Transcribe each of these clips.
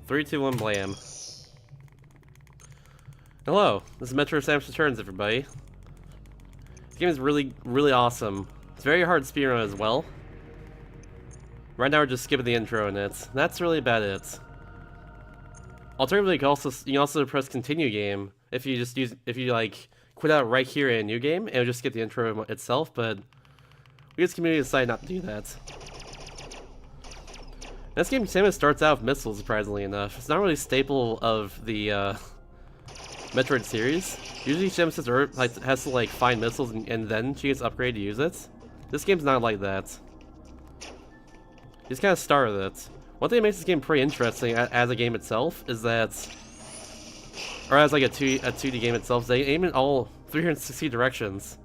3, 2, 1, blam. Hello, this is Metroid Samus Returns, everybody. This game is really awesome. It's very hard to speedrun as well. Right now we're just skipping the intro and that's really about it. Alternatively, you can also press continue game if you like quit out right here in a new game and just skip the intro itself, but we as a community decided not to do that. This game, Samus starts out with missiles, surprisingly enough. It's not really a staple of the Metroid series. Usually Samus has to like find missiles and then she gets upgraded to use it. This game's not like that. You just kind of start with it. One thing that makes this game pretty interesting as a game itself is that, or as like a 2D game itself, they aim in all 360 directions.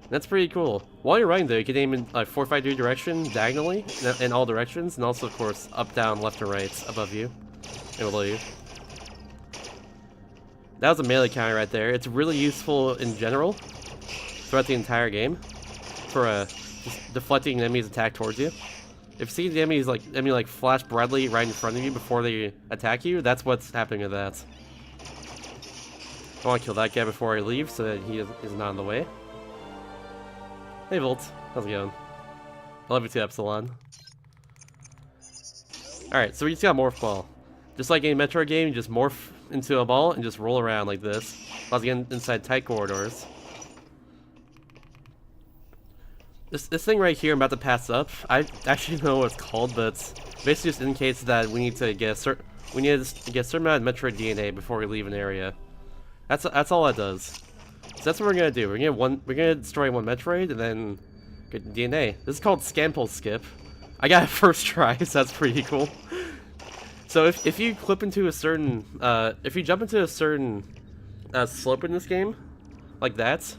That's pretty cool. While you're running though, you can aim in like 45-degree direction, diagonally, in all directions, and also of course up, down, left, and right, above you, and below you. That was a melee counter right there. It's really useful in general, throughout the entire game, for just deflecting an enemy's attack towards you. If you see the enemy like flash brightly right in front of you before they attack you, that's what's happening with that. I want to kill that guy before I leave so that he is not in the way. Hey Volt, how's it going? I love you too, Epsilon. Alright, so we just got Morph Ball. Just like a Metroid game, you just morph into a ball and just roll around like this. While getting inside tight corridors. This thing right here I'm about to pass up, I actually don't know what it's called, but basically just indicates that we need to get a certain amount of Metroid DNA before we leave an area. That's all that does. So that's what we're gonna do. We're gonna destroy one Metroid and then get DNA. This is called Scample Skip. I got it first try, so that's pretty cool. So if you clip into a certain if you jump into a certain slope in this game, like that,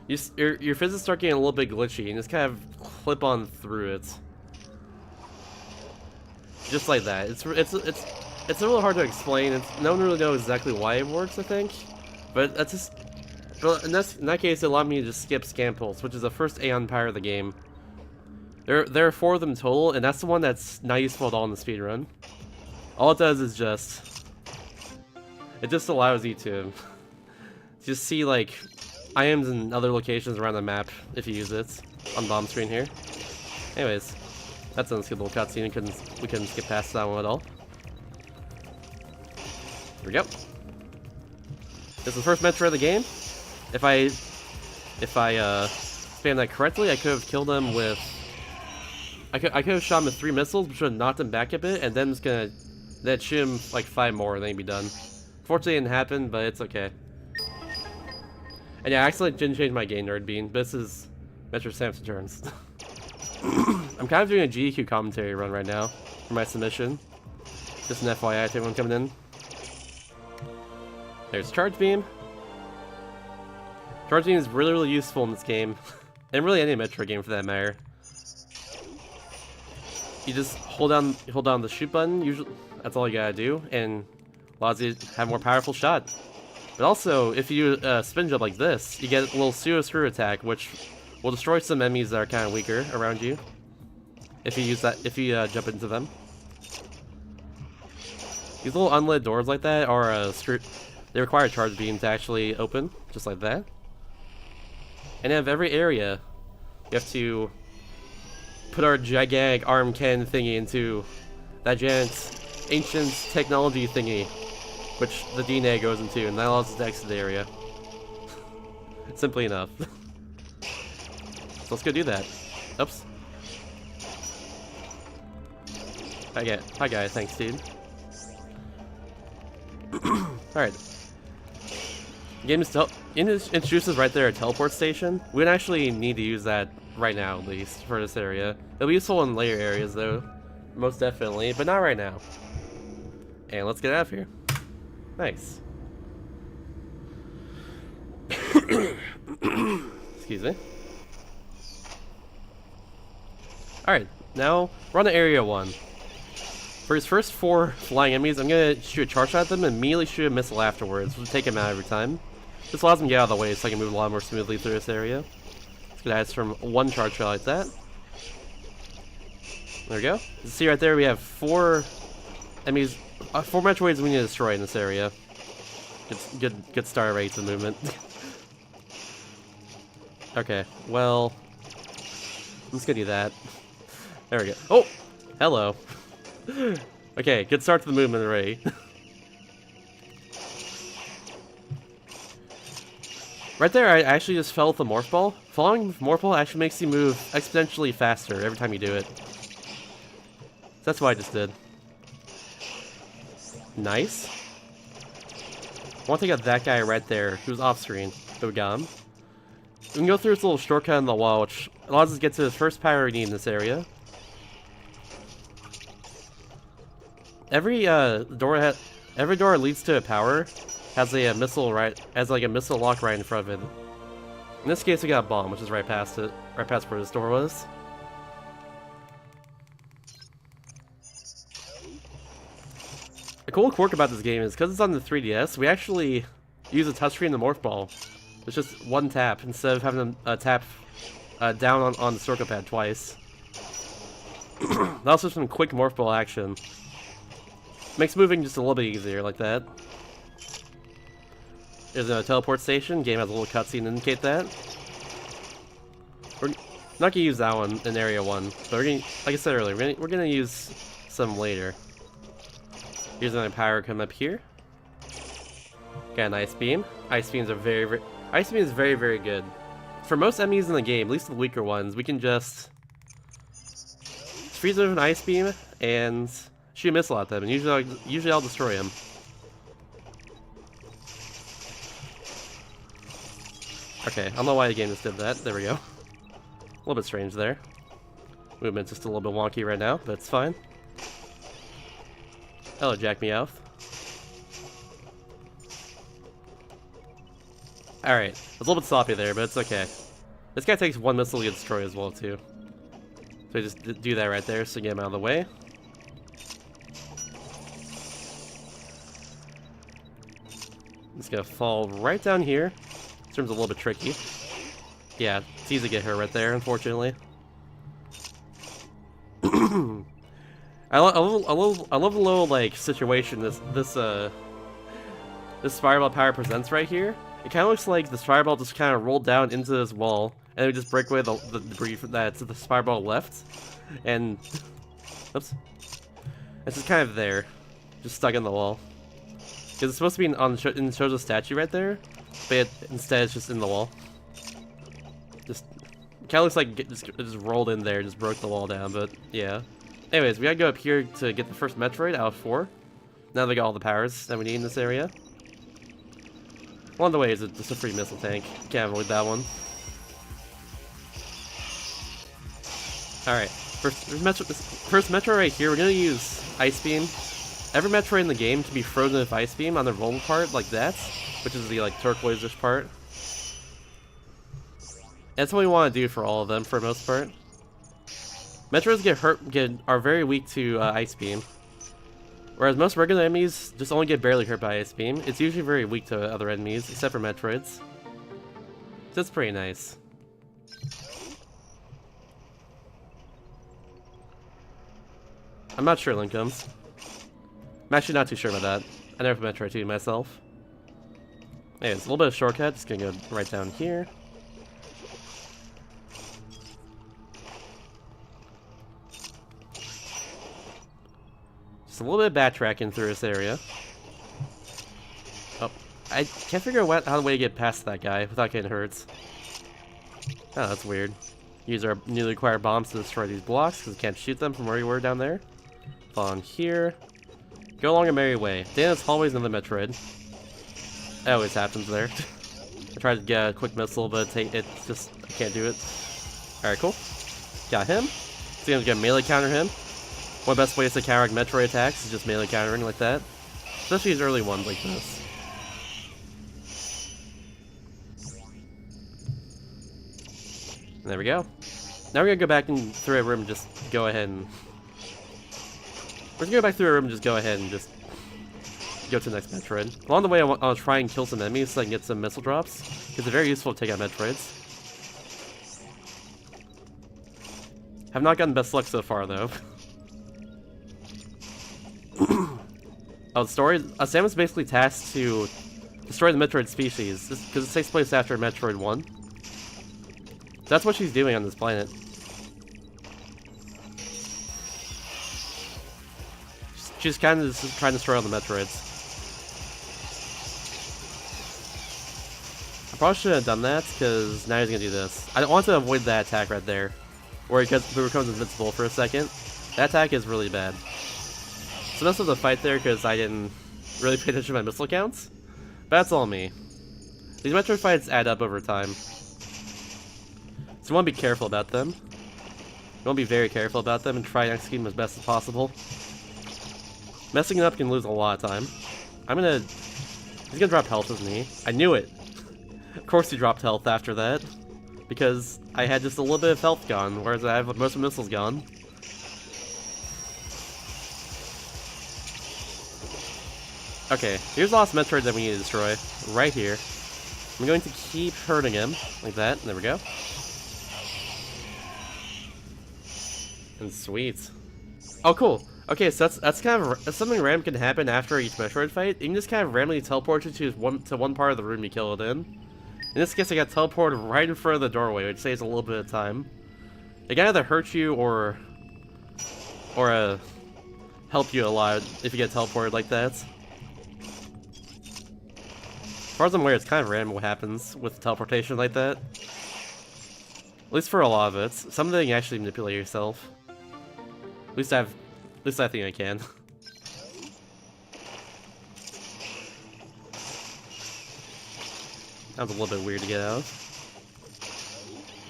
your physics start getting a little bit glitchy and just kind of clip on through it. Just like that. It's a little hard to explain. No one really knows exactly why it works, I think. But that's just. But in that case, it allowed me to just skip Scamples, which is the first Aeon power of the game. There are 4 of them total, and that's the one that's not useful at all in the speedrun. All it does is it just allows you to just see like items in other locations around the map if you use it on bomb screen here. Anyways, that's an unskippable cutscene. We couldn't skip past that one at all. Here we go. This is the first Metroid of the game. If I spam that correctly, I could have killed him with. I could have shot him with 3 missiles, which would have knocked him back a bit, and then shoot him like 5 more, and then he'd be done. Fortunately, it didn't happen, but it's okay. And yeah, I actually didn't change my game, Nerd Bean. But this is Metroid Samus Returns. I'm kind of doing a GDQ commentary run right now for my submission. Just an FYI to everyone coming in. There's Charge Beam. Charge Beam is really useful in this game, and really any Metroid game for that matter. You just hold down the shoot button. Usually, that's all you gotta do, and allows you to have a more powerful shot. But also, if you spin jump like this, you get a little pseudo screw attack, which will destroy some enemies that are kind of weaker around you. If you jump into them. These little unlit doors like that are they require a charge beam to actually open, just like that. And out of every area, you have to put our gigantic arm cannon thingy into that giant ancient technology thingy, which the DNA goes into, and that allows us to exit the area. Simply enough. So let's go do that. Oops. Hi guy, thanks dude. Alright. The game introduces right there a teleport station. We don't actually need to use that right now, at least, for this area. It'll be useful in later areas though, most definitely, but not right now. And let's get out of here. Nice. Excuse me. Alright, now we're on to Area 1. For his first 4 flying enemies, I'm gonna shoot a charge shot at them and immediately shoot a missile afterwards, which will take him out every time. This allows him to get out of the way so I can move a lot more smoothly through this area. Let's get us from 1 charge shot like that. There we go. You see right there we have 4 enemies, 4 Metroids we need to destroy in this area. Good star rate to movement. Okay, well, I'm just gonna do that. There we go. Oh, hello. Okay, good start to the movement already. Right there, I actually just fell with the Morph Ball. Following with Morph Ball actually makes you move exponentially faster every time you do it. That's what I just did. Nice. I want to take out that guy right there, who's off screen. So we got him. We can go through this little shortcut in the wall, which allows us to get to the first power we need in this area. Every door leads to a power, has a missile like a missile lock right in front of it. In this case, we got a bomb, which is right past it, right past where this door was. A cool quirk about this game is because it's on the 3DS, we actually use a touchscreen in the Morph Ball. It's just one tap instead of having to tap down on the circle pad twice. Also some quick Morph Ball action. Makes moving just a little bit easier like that. There's a teleport station. Game has a little cutscene to indicate that. We're not gonna use that one in Area 1, but we're gonna, like I said earlier, we're gonna use some later. Here's another power coming up here. Got an Ice Beam. Ice Beams are Ice Beam is very, very good. For most enemies in the game, at least the weaker ones, we can just freeze them with an Ice Beam and shoot a missile at them, and usually I'll destroy them. Okay, I don't know why the game just did that. There we go. A little bit strange there. Movement's just a little bit wonky right now, but it's fine. Hello, Jack Meowth. Alright, it's a little bit sloppy there, but it's okay. This guy takes 1 missile to get destroyed as well, too. So I just do that right there, so get him out of the way. It's gonna fall right down here. This room's a little bit tricky. Yeah, it's easy to get her right there, unfortunately. I love the little like situation this fireball power presents right here. It kind of looks like this fireball just kind of rolled down into this wall, and it would just break away the debris that's the fireball left, and oops, it's just kind of there, just stuck in the wall. Because it's supposed to be in Shojo's statue right there, but instead it's just in the wall. Just kind of looks like it just rolled in there, just broke the wall down, but yeah. Anyways, we gotta go up here to get the first Metroid out of 4. Now they got all the powers that we need in this area. One of the ways is just a free missile tank. Can't avoid that one. Alright, first Metroid right here, we're gonna use Ice Beam. Every Metroid in the game can be frozen with Ice Beam on the roll part like that, which is the like turquoise-ish part. That's what we want to do for all of them for the most part. Metroids are very weak to Ice Beam. Whereas most regular enemies just only get barely hurt by Ice Beam. It's usually very weak to other enemies, except for Metroids. So that's pretty nice. I'm not sure Link comes. I'm actually not too sure about that. I never played Metroid 2 myself. Anyways, a little bit of shortcut, just gonna go right down here. Just a little bit of backtracking through this area. Oh, I can't figure out how the way to get past that guy without getting hurt. Oh, that's weird. Use our newly acquired bombs to destroy these blocks because we can't shoot them from where we were down there. Fall on here. Go along a merry way. Down this hallway's another Metroid. That always happens there. I tried to get a quick missile, but it's just, I can't do it. Alright, cool. Got him. So I'm gonna melee counter him. One of the best ways to counter Metroid attacks is just melee countering like that. Especially his early ones like this. And there we go. Now we're gonna go back and through a room and just go ahead and... We're gonna go back through a room and just go ahead and just go to the next Metroid. Along the way, I'll try and kill some enemies so I can get some missile drops, because they're very useful to take out Metroids. Have not gotten best luck so far, though. Oh, story. Samus is basically tasked to destroy the Metroid species, because it takes place after Metroid 1. That's what she's doing on this planet. She's kind of just trying to destroy all the Metroids. I probably shouldn't have done that, because now he's going to do this. I want to avoid that attack right there, where it becomes invincible for a second. That attack is really bad. So most of the fight there, because I didn't really pay attention to my missile counts. But that's all me. These Metroid fights add up over time. So you want to be careful about them. You want to be very careful about them and try and execute them as best as possible. Messing it up can lose a lot of time. He's gonna drop health with me. I knew it! Of course he dropped health after that. Because I had just a little bit of health gone, whereas I have most of the missiles gone. Okay, here's the last Metroid that we need to destroy. Right here. I'm going to keep hurting him. Like that. There we go. And sweet. Oh, cool. Okay, so that's kind of something random can happen after each Metroid fight. You can just kind of randomly teleport you to one part of the room you kill it in. In this case, I got teleported right in front of the doorway, which saves a little bit of time. It can either hurt you or help you a lot if you get teleported like that. As far as I'm aware, it's kind of random what happens with teleportation like that. At least for a lot of it. Some of it you can actually manipulate yourself. At least I think I can. That was a little bit weird to get out of.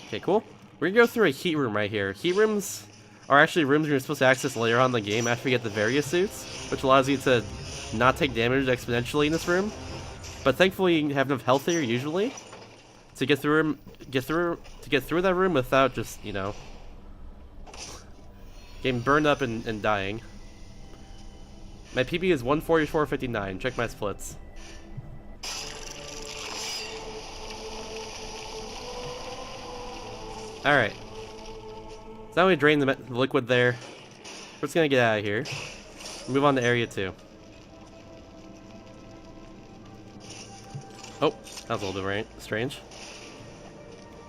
Okay, cool. We're gonna go through a heat room right here. Heat rooms are actually rooms you're supposed to access later on in the game after you get the various suits, which allows you to not take damage exponentially in this room. But thankfully, you have enough health here usually to get through that room without just, you know, getting burned up and dying. My PB is 144.59. Check my splits. Alright. So now we drain the liquid there. We're just gonna get out of here. Move on to area 2. Oh, that was a little bit strange.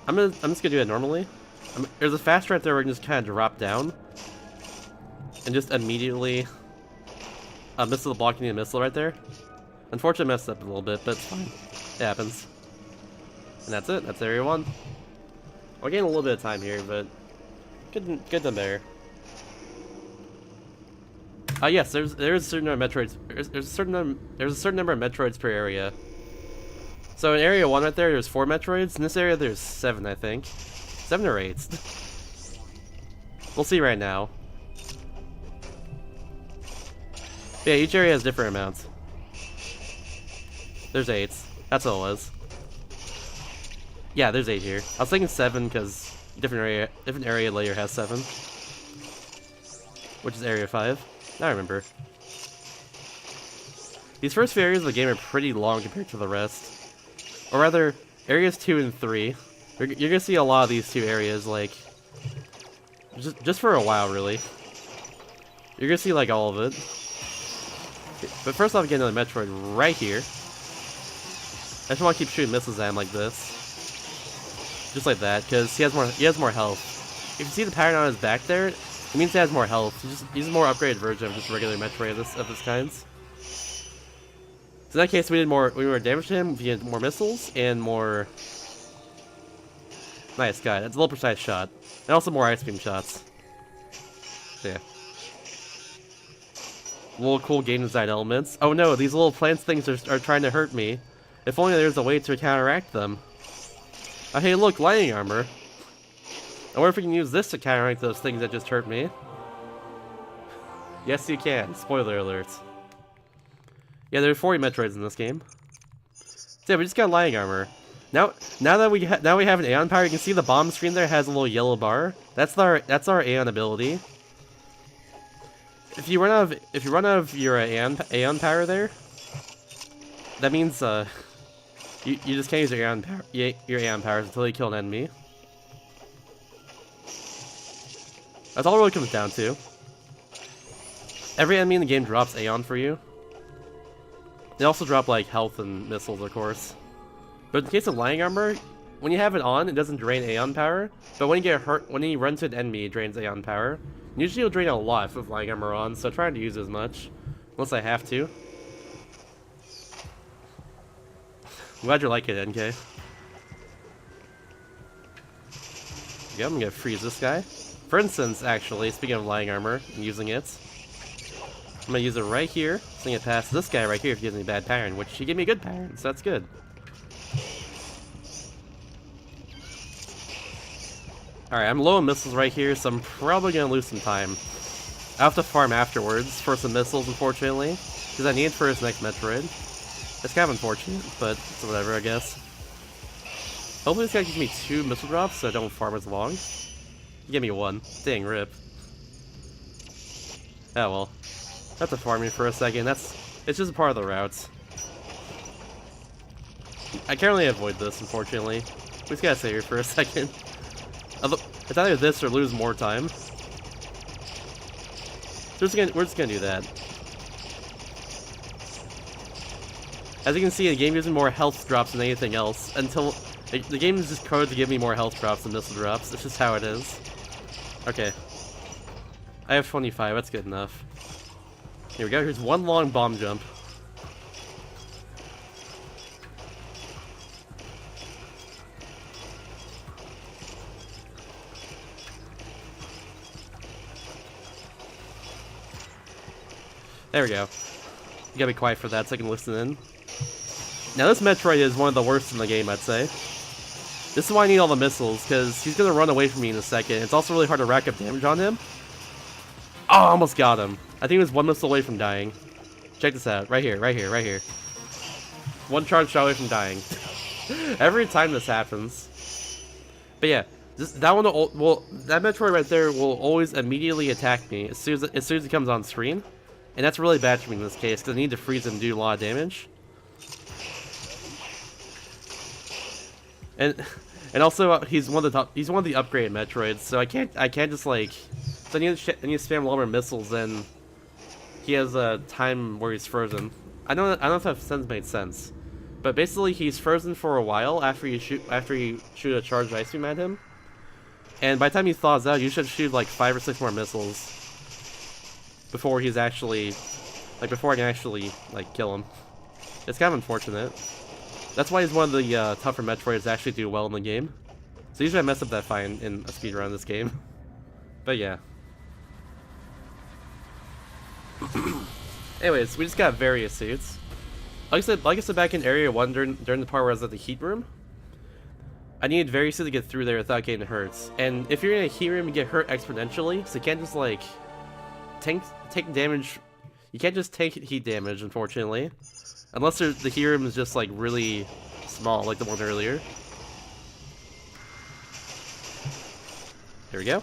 I'm just gonna do it normally. There's a fast right there where we can just kind of drop down and just immediately missile blocking the missile right there. Unfortunately, I messed up a little bit, but it's fine. It happens. And that's it. That's area 1. We're getting a little bit of time here, but good than better. Yes, there's a certain number of Metroids. There's a certain number of Metroids per area. So in area 1 right there, there's 4 Metroids. In this area, there's 7, I think. 7 or 8. We'll see right now. Yeah, each area has different amounts. There's 8. That's all it was. Yeah, there's 8 here. I was thinking 7 because different area layer has 7. Which is area 5. Now I remember. These first few areas of the game are pretty long compared to the rest. Or rather, areas 2 and 3. You're gonna see a lot of these 2 areas, like, just for a while, really. You're gonna see, like, all of it. But first off, get another Metroid right here. I just want to keep shooting missiles at him like this. Just like that, because he has more health. If you see the pattern on his back there, it means he has more health. He's a more upgraded version of just regular Metroid of this kind. So in that case, we did more damage to him via more missiles and more. Nice guy. That's a little precise shot, and also more ice beam shots. So yeah. Little cool game design elements. Oh no, these little plants things are trying to hurt me. If only there's a way to counteract them. Oh hey look, lightning armor. I wonder if we can use this to counteract those things that just hurt me. Yes you can. Spoiler alert. Yeah, there are 40 Metroids in this game. So yeah, we just got lightning armor. Now that we have an Aeon power, you can see the bomb screen there has a little yellow bar. That's our Aeon ability. If you run out of your Aeon power there, that means you just can't use your Aeon powers until you kill an enemy. That's all it really comes down to. Every enemy in the game drops Aeon for you. They also drop like health and missiles, of course. But in the case of Lying Armor, when you have it on, it doesn't drain Aeon power. But when you get hurt, when you run to an enemy, it drains Aeon power. Usually it'll drain a lot with Lying Armor on, so try not to use it as much. Unless I have to. I'm glad you like it, NK. Yeah, I'm gonna freeze this guy. For instance, actually, speaking of Lying Armor and using it, I'm gonna use it right here, so I can get past this guy right here if he gives me bad parry, which he gave me a good parry, so that's good. Alright, I'm low on missiles right here, so I'm probably gonna lose some time. I have to farm afterwards for some missiles, unfortunately, because I need it for his next Metroid. It's kind of unfortunate, but it's whatever, I guess. Hopefully this guy gives me 2 missile drops so I don't farm as long. He gave me 1. Dang, rip. Oh well. I have to farm me for a second. It's just a part of the routes. I can't really avoid this, unfortunately. We just gotta stay here for a second. It's either this or lose more time. We're just gonna do that. As you can see, the game gives me more health drops than anything else. Until the game is just coded to give me more health drops than missile drops. It's just how it is. Okay. I have 25. That's good enough. Here we go. Here's one long bomb jump. There we go. You gotta be quiet for that so I can listen in. Now this Metroid is one of the worst in the game, I'd say. This is why I need all the missiles, because he's gonna run away from me in a second. It's also really hard to rack up damage on him. Oh, I almost got him. I think he was 1 missile away from dying. Check this out. Right here, right here, right here. 1 charge shot away from dying. Every time this happens. But yeah, that Metroid right there will always immediately attack me as soon as it comes on screen. And that's really bad for me in this case, because I need to freeze him and do a lot of damage. And also he's one of the upgraded Metroids, so I can't just like, so I need to spam longer missiles, and he has a time where he's frozen. I don't know if that sentence made sense, but basically he's frozen for a while after you shoot a charged ice beam at him, and by the time he thaws out, you should shoot like 5 or 6 more missiles before he's actually, before I can actually like kill him. It's kind of unfortunate. That's why he's one of the tougher Metroids to actually do well in the game. So usually I mess up that fight in a speedrun in this game. But yeah. Anyways, we just got various suits. Like I said back in Area 1 during the part where I was at the heat room, I needed various suits to get through there without getting hurt. And if you're in a heat room, you get hurt exponentially, so you can't just like take damage. You can't just take heat damage, unfortunately. Unless the heat room is just like really small, like the one earlier. There we go.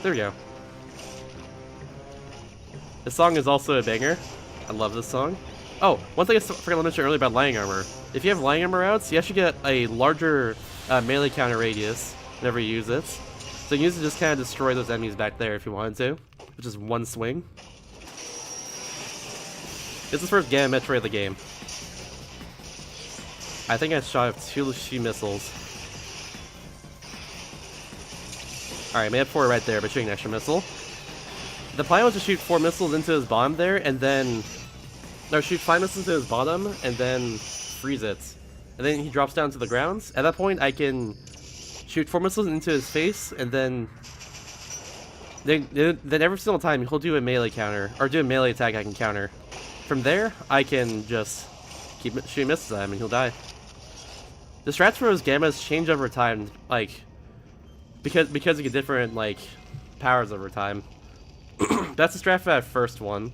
There we go. This song is also a banger. I love this song. Oh, one thing I forgot to mention earlier about Lying Armor. If you have Lying Armor outs, you actually get a larger melee counter radius whenever you use it. So you can use it to just kind of destroy those enemies back there if you wanted to, which is 1 swing. This is the first Gamma Metroid of the game. I think I shot off 2 missiles. Alright, I made up 4 right there by shooting an extra missile. The plan was to shoot 4 missiles into his bottom there, and then... No, shoot 5 missiles into his bottom, and then freeze it. And then he drops down to the ground. At that point, I can shoot 4 missiles into his face, and then every single time he'll do a melee counter, or do a melee attack I can counter. From there, I can just keep shooting missiles at him, and he'll die. The strats for his gammas change over time, like, because you get different, like, powers over time. That's the strat for that first one.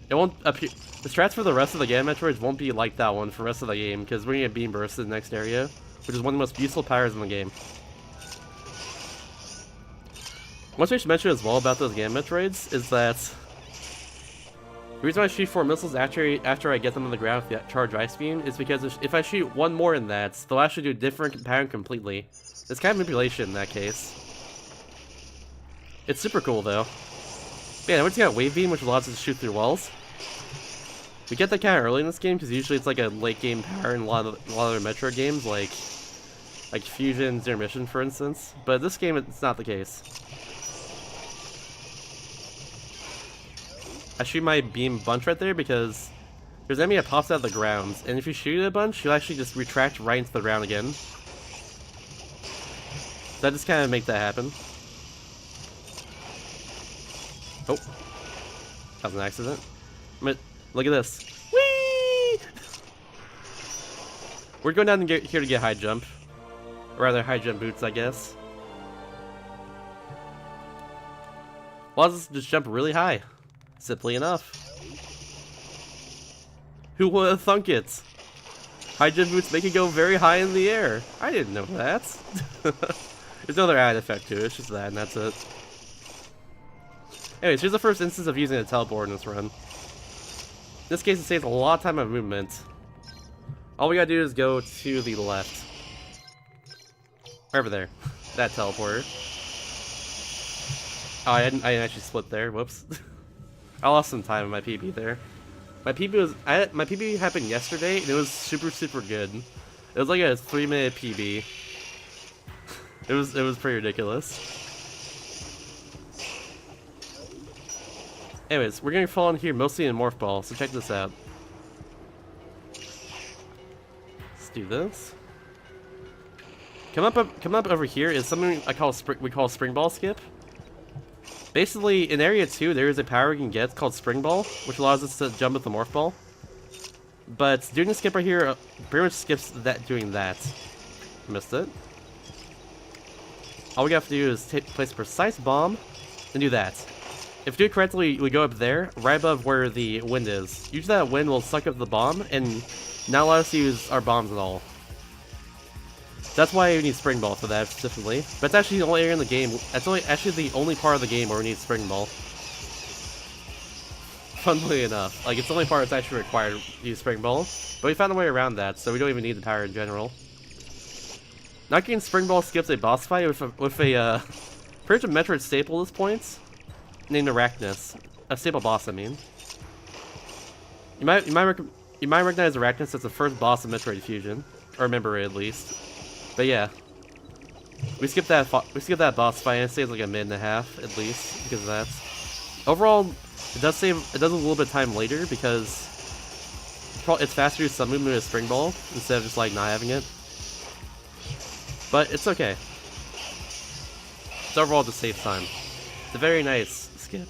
It won't appear. The strats for the rest of the Gamma Metroids won't be like that one for the rest of the game, because we're gonna get Beam Burst in the next area, which is one of the most useful powers in the game. One thing I should mention as well about those Gamma Metroids is that the reason why I shoot 4 missiles after I get them on the ground with the charged ice beam is because if I shoot 1 more in that, they'll actually do a different pattern completely. It's kind of manipulation in that case. It's super cool though. But yeah, we just got Wave Beam, which allows us to shoot through walls. We get that kind of early in this game because usually it's like a late game power in a lot of other Metroid games, like Fusion, Zero Mission, for instance. But this game, it's not the case. I shoot my beam bunch right there because there's an enemy that pops out of the ground, and if you shoot it a bunch, you'll actually just retract right into the ground again. So I just kind of make that happen. Oh, that was an accident. Look at this. Whee! We're going down here to get high jump. Or rather, high jump boots, I guess. Well, I'll just jump really high. Simply enough. Who would have thunk it? High jump boots make it go very high in the air. I didn't know that. There's no other added effect to it, it's just that, and that's it. Anyways, here's the first instance of using a teleport in this run. In this case, it saves a lot of time of movement. All we gotta do is go to the left. Over there. That teleporter. Oh, I didn't actually split there. Whoops. I lost some time in my PB there. My PB happened yesterday, and it was super good. It was like a 3-minute PB. It was pretty ridiculous. Anyways, we're gonna fall in here mostly in Morph Ball, so check this out. Let's do this. Come up over here is something we call Spring Ball Skip. Basically, in Area 2, there is a power we can get called Spring Ball, which allows us to jump with the Morph Ball. But doing the skip right here pretty much skips doing that. Missed it. All we have to do is place a precise bomb and do that. If we do it correctly, we go up there, right above where the wind is. Usually that wind will suck up the bomb and not allow us to use our bombs at all. That's why we need Spring Ball for that specifically. But it's actually the only area in the game. That's actually the only part of the game where we need Spring Ball. Funnily enough, like it's the only part that's actually required to use Spring Ball. But we found a way around that, so we don't even need the power in general. Not getting Spring Ball skips a boss fight with a pretty much a Metroid staple at this point, named Arachnus. A staple boss, I mean. You might recognize Arachnus as the first boss of Metroid Fusion, or remember it at least. But yeah, we skipped that boss fight, and it saves like a minute and a half at least because of that. Overall, it does a little bit of time later because it's faster to do some movement with Spring Ball instead of just like not having it. But it's okay. It's overall just saves time. It's a very nice skip.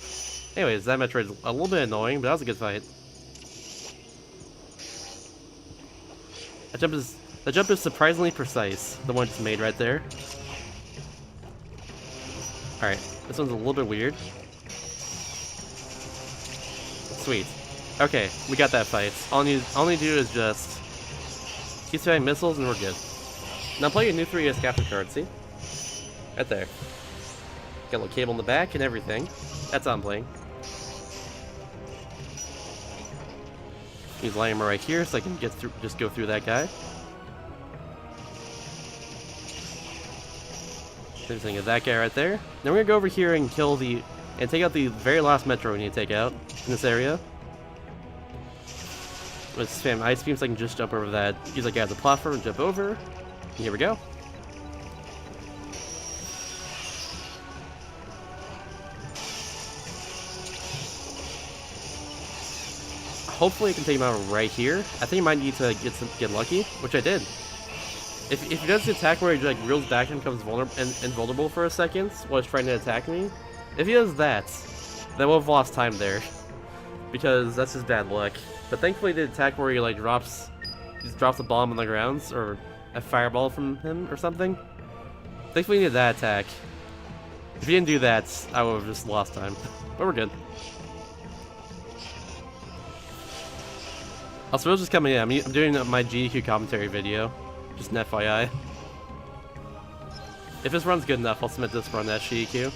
Anyways, that Metroid's a little bit annoying, but that was a good fight. The jump is surprisingly precise, the one just made right there. Alright, this one's a little bit weird. Sweet. Okay, we got that fight. All I need to do is just keep throwing missiles and we're good. Now play your new 3DS capture card, see? Right there. Got a little cable in the back and everything. That's how I'm playing. Use Lionmer right here so I can just go through that guy. Same thing as that guy right there. Then we're gonna go over here and take out the very last Metro we need to take out in this area. Let's spam Ice Beam so I can just jump over that. Use that guy as a platform and jump over. And here we go. Hopefully I can take him out right here. I think I might need to get lucky, which I did. If he does the attack where he like reels back and becomes invulnerable for a second while he's trying to attack me, if he does that, then we'll have lost time there. Because that's just bad luck. But thankfully the attack where he like drops a bomb on the ground or a fireball from him or something. Thankfully we needed that attack. If he didn't do that, I would have just lost time. But we're good. Also, it was just coming in. I'm doing my GDQ commentary video. Just an FYI. If this run's good enough, I'll submit this run as SGDQ.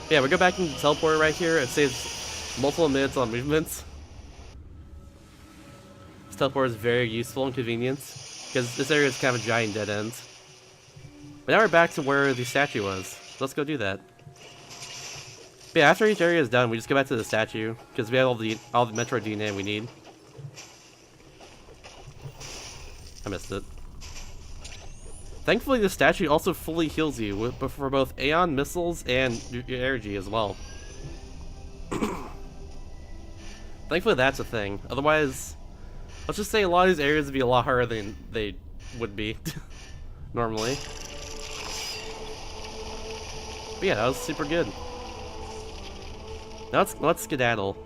Yeah, we go back into the teleporter right here. It saves multiple minutes on movements. This teleporter is very useful and convenient because this area is kind of a giant dead end. But now we're back to where the statue was. Let's go do that. But yeah, after each area is done, we just go back to the statue because we have all the Metroid DNA we need. I missed it. Thankfully, the statue also fully heals you for both Aeon missiles and your energy as well. Thankfully, that's a thing. Otherwise, let's just say a lot of these areas would be a lot harder than they would be normally. But yeah, that was super good. Now let's skedaddle.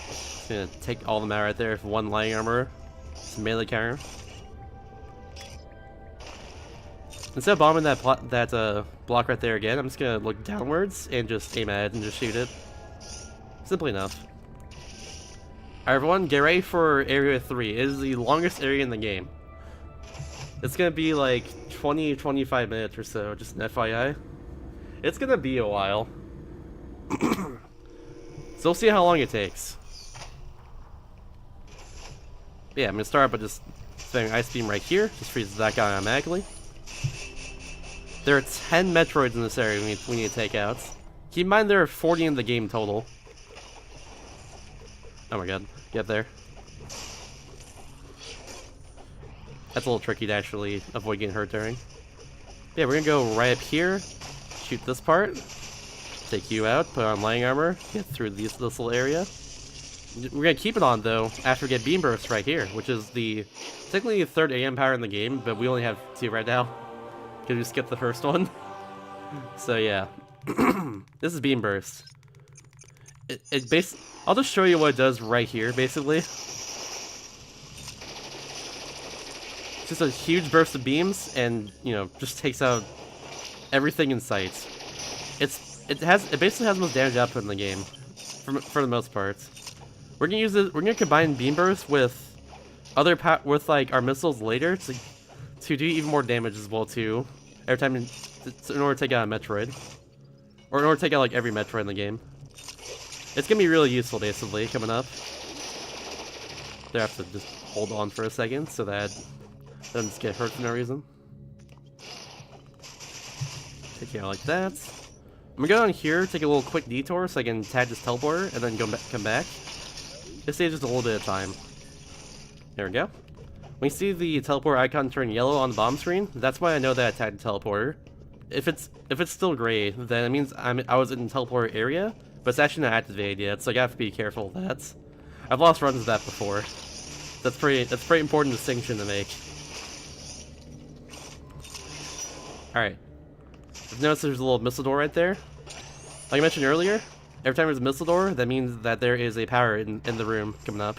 Just gonna take all of them out right there with one lighting armor. Some melee counter. Instead of bombing that block right there again, I'm just gonna look downwards and just aim at it and just shoot it. Simple enough. Alright everyone, get ready for Area 3. It is the longest area in the game. It's gonna be like 20-25 minutes or so, just an FYI. It's gonna be a while. So we'll see how long it takes. Yeah, I'm gonna start by just spamming Ice Beam right here, just freezes that guy automatically. There are 10 Metroids in this area we need to take out. Keep in mind there are 40 in the game total. Oh my god, get there. That's a little tricky to actually avoid getting hurt during. Yeah, we're gonna go right up here, shoot this part, take you out, put on lighting armor, get through this little area. We're gonna keep it on though after we get Beam Burst right here, which is technically the third AM power in the game, but we only have 2 right now. Because we skipped the first one. So yeah. This is Beam Burst. I'll just show you what it does right here, basically. It's just a huge burst of beams, and you know, just takes out everything in sight. It basically has the most damage output in the game, for the most part. We're gonna combine Beam Burst with like our missiles later to do even more damage as well too. Every time in order to take out a Metroid, or in order to take out like every Metroid in the game. It's gonna be really useful basically coming up. They have to just hold on for a second so that it doesn't just get hurt for no reason. Take it out like that. I'm gonna go down here, take a little quick detour so I can tag this teleporter and then come back. This saves just a little bit of time. There we go. When you see the teleport icon turn yellow on the bottom screen, that's why I know that I tagged the teleporter. If it's still gray, then it means I was in the teleporter area, but it's actually not activated yet, so I have to be careful of that. I've lost runs of that before. That's pretty important distinction to make. Alright. I've noticed there's a little missile door right there. Like I mentioned earlier, every time there's a missile door, that means that there is a power in the room coming up.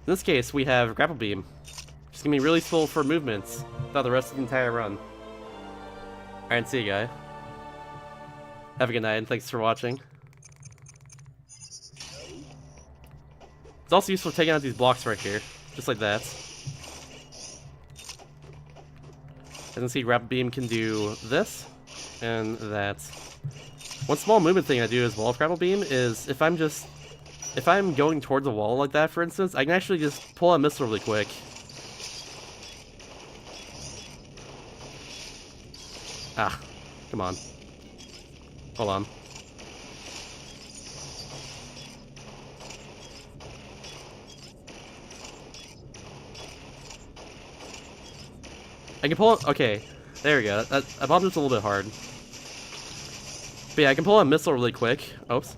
In this case, we have Grapple Beam. It's gonna be really useful for movements throughout the rest of the entire run. Alright, see you guys. Have a good night and thanks for watching. It's also useful for taking out these blocks right here, just like that. As you can see, Grapple Beam can do this and that. One small movement thing I do as well with Grapple Beam is if I'm going towards a wall like that, for instance, I can actually just pull out a missile really quick. Ah, come on. Hold on. I can pull it. Okay, there we go. I bombed just a little bit hard. But yeah, I can pull out a missile really quick. Oops.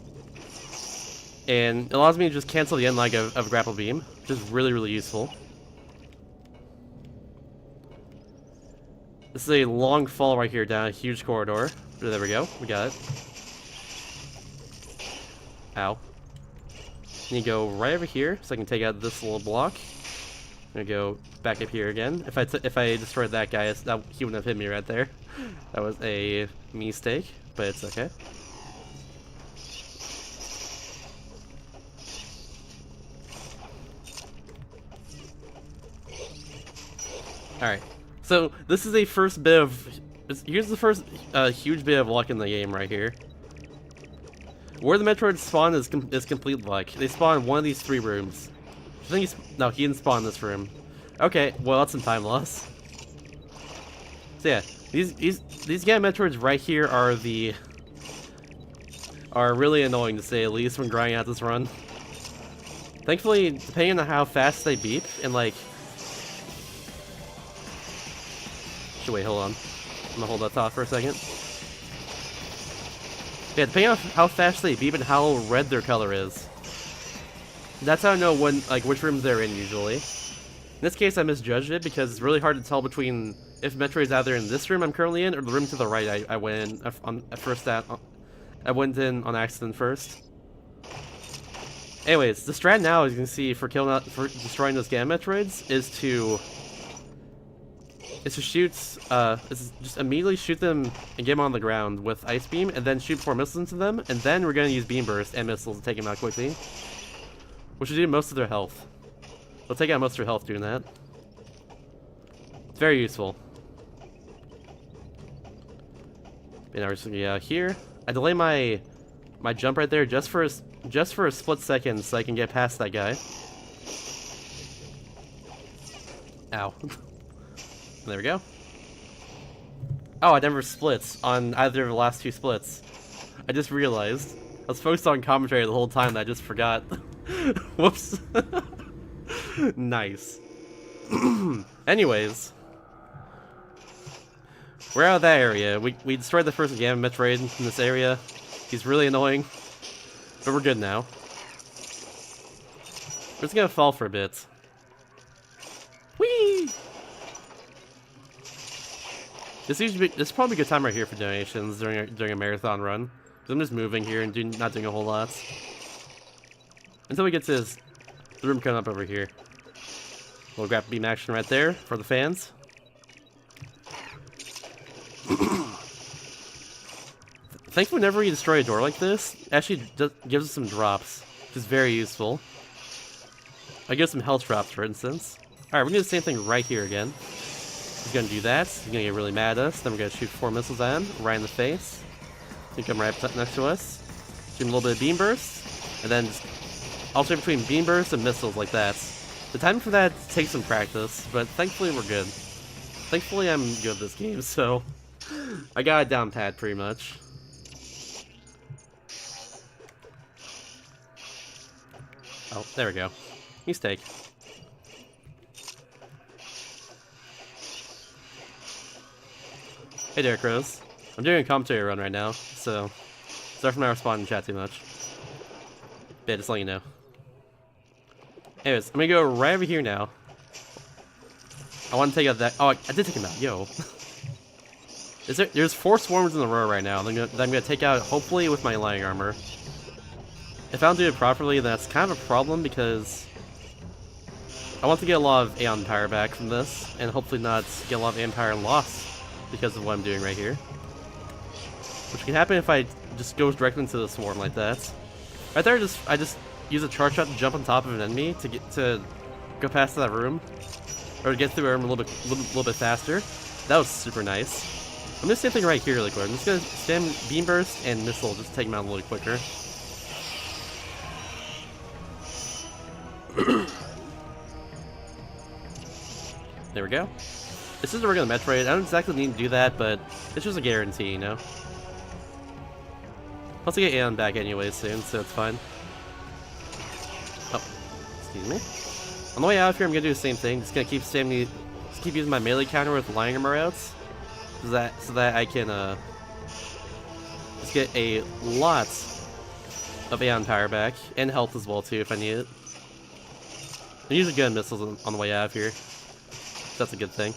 And it allows me to just cancel the end lag of Grapple Beam, which is really, really useful. This is a long fall right here down a huge corridor. There we go. We got it. Ow. And you go right over here, so I can take out this little block. I'm gonna go back up here again. If I destroyed that guy, he wouldn't have hit me right there. That was a mistake, but it's okay. Alright, so this is a first bit of... Here's the first huge bit of luck in the game right here. Where the Metroids spawn is complete luck. They spawn in one of these 3 rooms. I think no, he didn't spawn in this room. Okay, well that's some time loss. So yeah, These Gamma Metroids right here are really annoying to say the least when grinding out this run. Thankfully, depending on how fast they beep, and like... Wait, hold on. I'm gonna hold that thought for a second. Yeah, depending on how fast they beep and how red their color is. That's how I know when, like, which rooms they're in, usually. In this case, I misjudged it because it's really hard to tell between if Metroid's either in this room I'm currently in or the room to the right I went in I went in on accident first. Anyways, the strat now, as you can see, for destroying those Gamma Metroids is to just immediately shoot them and get them on the ground with Ice Beam, and then shoot 4 missiles into them, and then we're gonna use Beam Burst and missiles to take them out quickly, which will do most of their health. They'll take out most of their health doing that. It's very useful. And now we're just gonna get out here. I delay my jump right there just for a split second so I can get past that guy. Ow. There we go. Oh, I never splits on either of the last 2 splits. I just realized. I was focused on commentary the whole time that I just forgot. Whoops. Nice. Anyways. We're out of that area. We destroyed the first Gamma Metroid in this area. He's really annoying. But we're good now. We're just gonna fall for a bit. Whee! This is probably a good time right here for donations during a marathon run. Because I'm just moving here and not doing a whole lot. Until we get to the room coming up over here. We'll grab beam action right there for the fans. Thankfully, whenever you destroy a door like this, it actually gives us some drops, which is very useful. I get some health drops, for instance. Alright, we're gonna do the same thing right here again. He's gonna do that. He's gonna get really mad at us. Then we're gonna shoot 4 missiles at him, right in the face. He's gonna come right up next to us. Shoot him a little bit of beam burst, and then just alternate between beam burst and missiles like that. The time for that takes some practice, but thankfully we're good. Thankfully I'm good at this game, so I got it down pat pretty much. Oh, there we go. Mistake. Hey there, Crows. I'm doing a commentary run right now, so sorry for not responding in chat too much. Yeah, just letting you know. Anyways, I'm gonna go right over here now. I want to take out that. Oh, I did take him out. Yo. There's 4 swarms in a row right now that I'm gonna take out, hopefully, with my lighting armor. If I don't do it properly, that's kind of a problem because I want to get a lot of Aeon Power back from this, and hopefully not get a lot of Aeon Power lost because of what I'm doing right here. Which can happen if I just go directly into the swarm like that. Right there, I just use a charge shot to jump on top of an enemy to go past that room, or to get through a room a little bit faster. That was super nice. I'm gonna do the same thing right here really quick. I'm just gonna spam beam burst and missile just to take him out a little quicker. There we go. This is a regular Metroid. I don't exactly need to do that, but it's just a guarantee, you know? Plus I get Aeon back anyway soon, so it's fine. Oh, excuse me. On the way out of here, I'm gonna do the same thing. Just gonna keep using my melee counter with lining armor outs, so that I can just get a lot of Aeon Power back and health as well too if I need it. I'm using gun missiles on the way out of here. That's a good thing.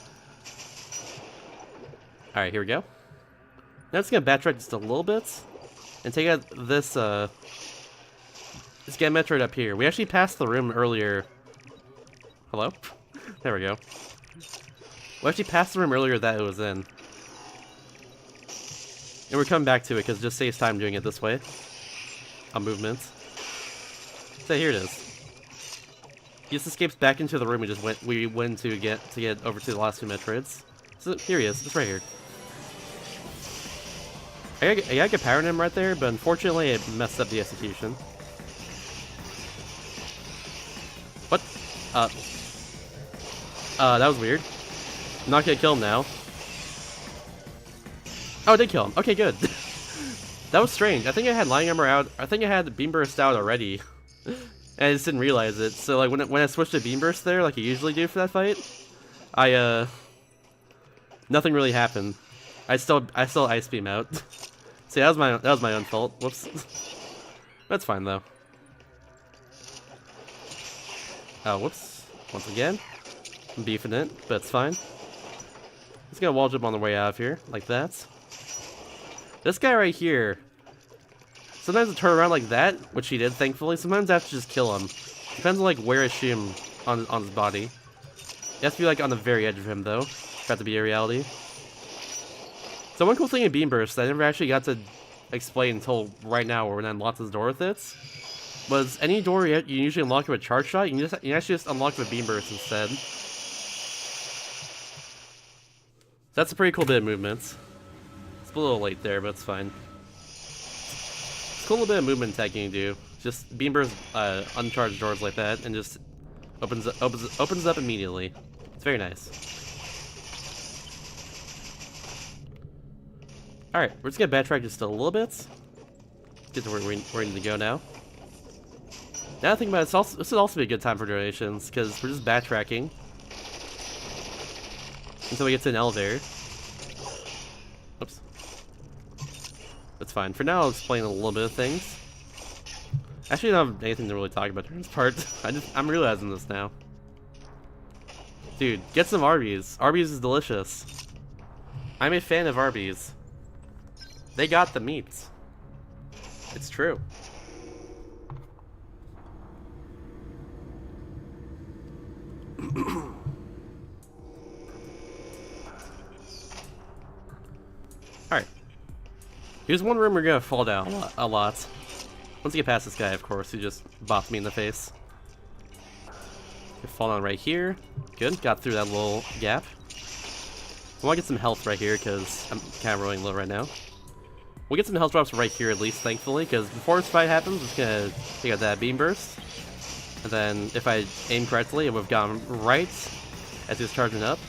Alright, here we go. Now I'm just gonna backtrack just a little bit and take out this Gamma Metroid up here. We actually passed the room earlier. Hello? There we go. We actually passed the room earlier that it was in. And we're coming back to it because it just saves time doing it this way. On movement. So here it is. He just escapes back into the room we went to get over to the last 2 Metroids. So here he is, just right here. I gotta get power in him right there, but unfortunately it messed up the execution. What? That was weird. I'm not gonna kill him now. Oh, it did kill him. Okay, good. That was strange. I think I had Lion Armor out. I think I had Beam Burst out already. And I just didn't realize it. So like when I switched to Beam Burst there, like I usually do for that fight, nothing really happened. I still Ice Beam out. See, that was my own fault. Whoops. That's fine though. Oh, whoops. Once again. I'm beefing it, but it's fine. Just gonna wall jump on the way out of here, like that. This guy right here, sometimes I turn around like that, which he did, thankfully. Sometimes I have to just kill him. Depends on like where I shoot him on his body. It has to be like on the very edge of him though, for that to be a reality. So one cool thing in Beam Burst that I never actually got to explain until right now, when I unlocked this door with it, was any door you usually unlock with a charge shot, you actually just unlock with a Beam Burst instead. That's a pretty cool bit of movement. It's a little late there, but it's fine. It's a cool little bit of movement tech you can do. Just Beam Burst uncharged doors like that, and just opens up immediately. It's very nice. Alright, we're just gonna backtrack just a little bit. Get to where we need to go now. Now I think about it, this would also be a good time for donations, because we're just backtracking until we get to an elevator. Oops. That's fine. For now, I'll explain a little bit of things. Actually, I don't have anything to really talk about during this part. I'm realizing this now. Dude, get some Arby's. Arby's is delicious. I'm a fan of Arby's. They got the meats. It's true. Alright. Here's one room we're gonna fall down a lot. Once you get past this guy, of course, who just bopped me in the face. Fall down right here. Good, got through that little gap. I want to get some health right here, because I'm kind of rolling low right now. We'll get some health drops right here at least, thankfully, because before this fight happens, I'm just gonna take out that Beam Burst. And then, if I aim correctly, it would have gone right as he was charging up.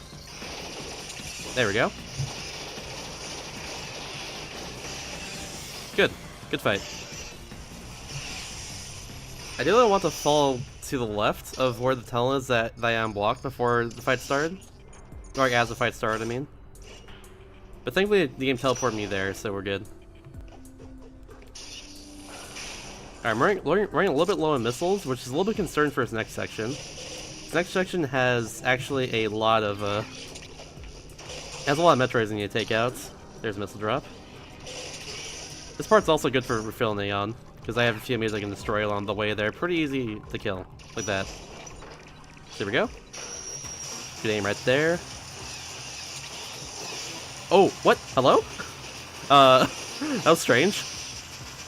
There we go. Good. Good fight. I really want to fall to the left of where the tunnel is that I unblocked before the fight started. Or as the fight started, I mean. But thankfully the game teleported me there, so we're good. Alright, I'm running a little bit low on missiles, which is a little bit concerned for this next section. This next section has actually a lot of Metroids I need to take out. There's a missile drop. This part's also good for refilling Aeon, because I have a few enemies I can destroy along the way there. Pretty easy to kill, like that. There we go. Good aim right there. Oh, what? Hello? That was strange.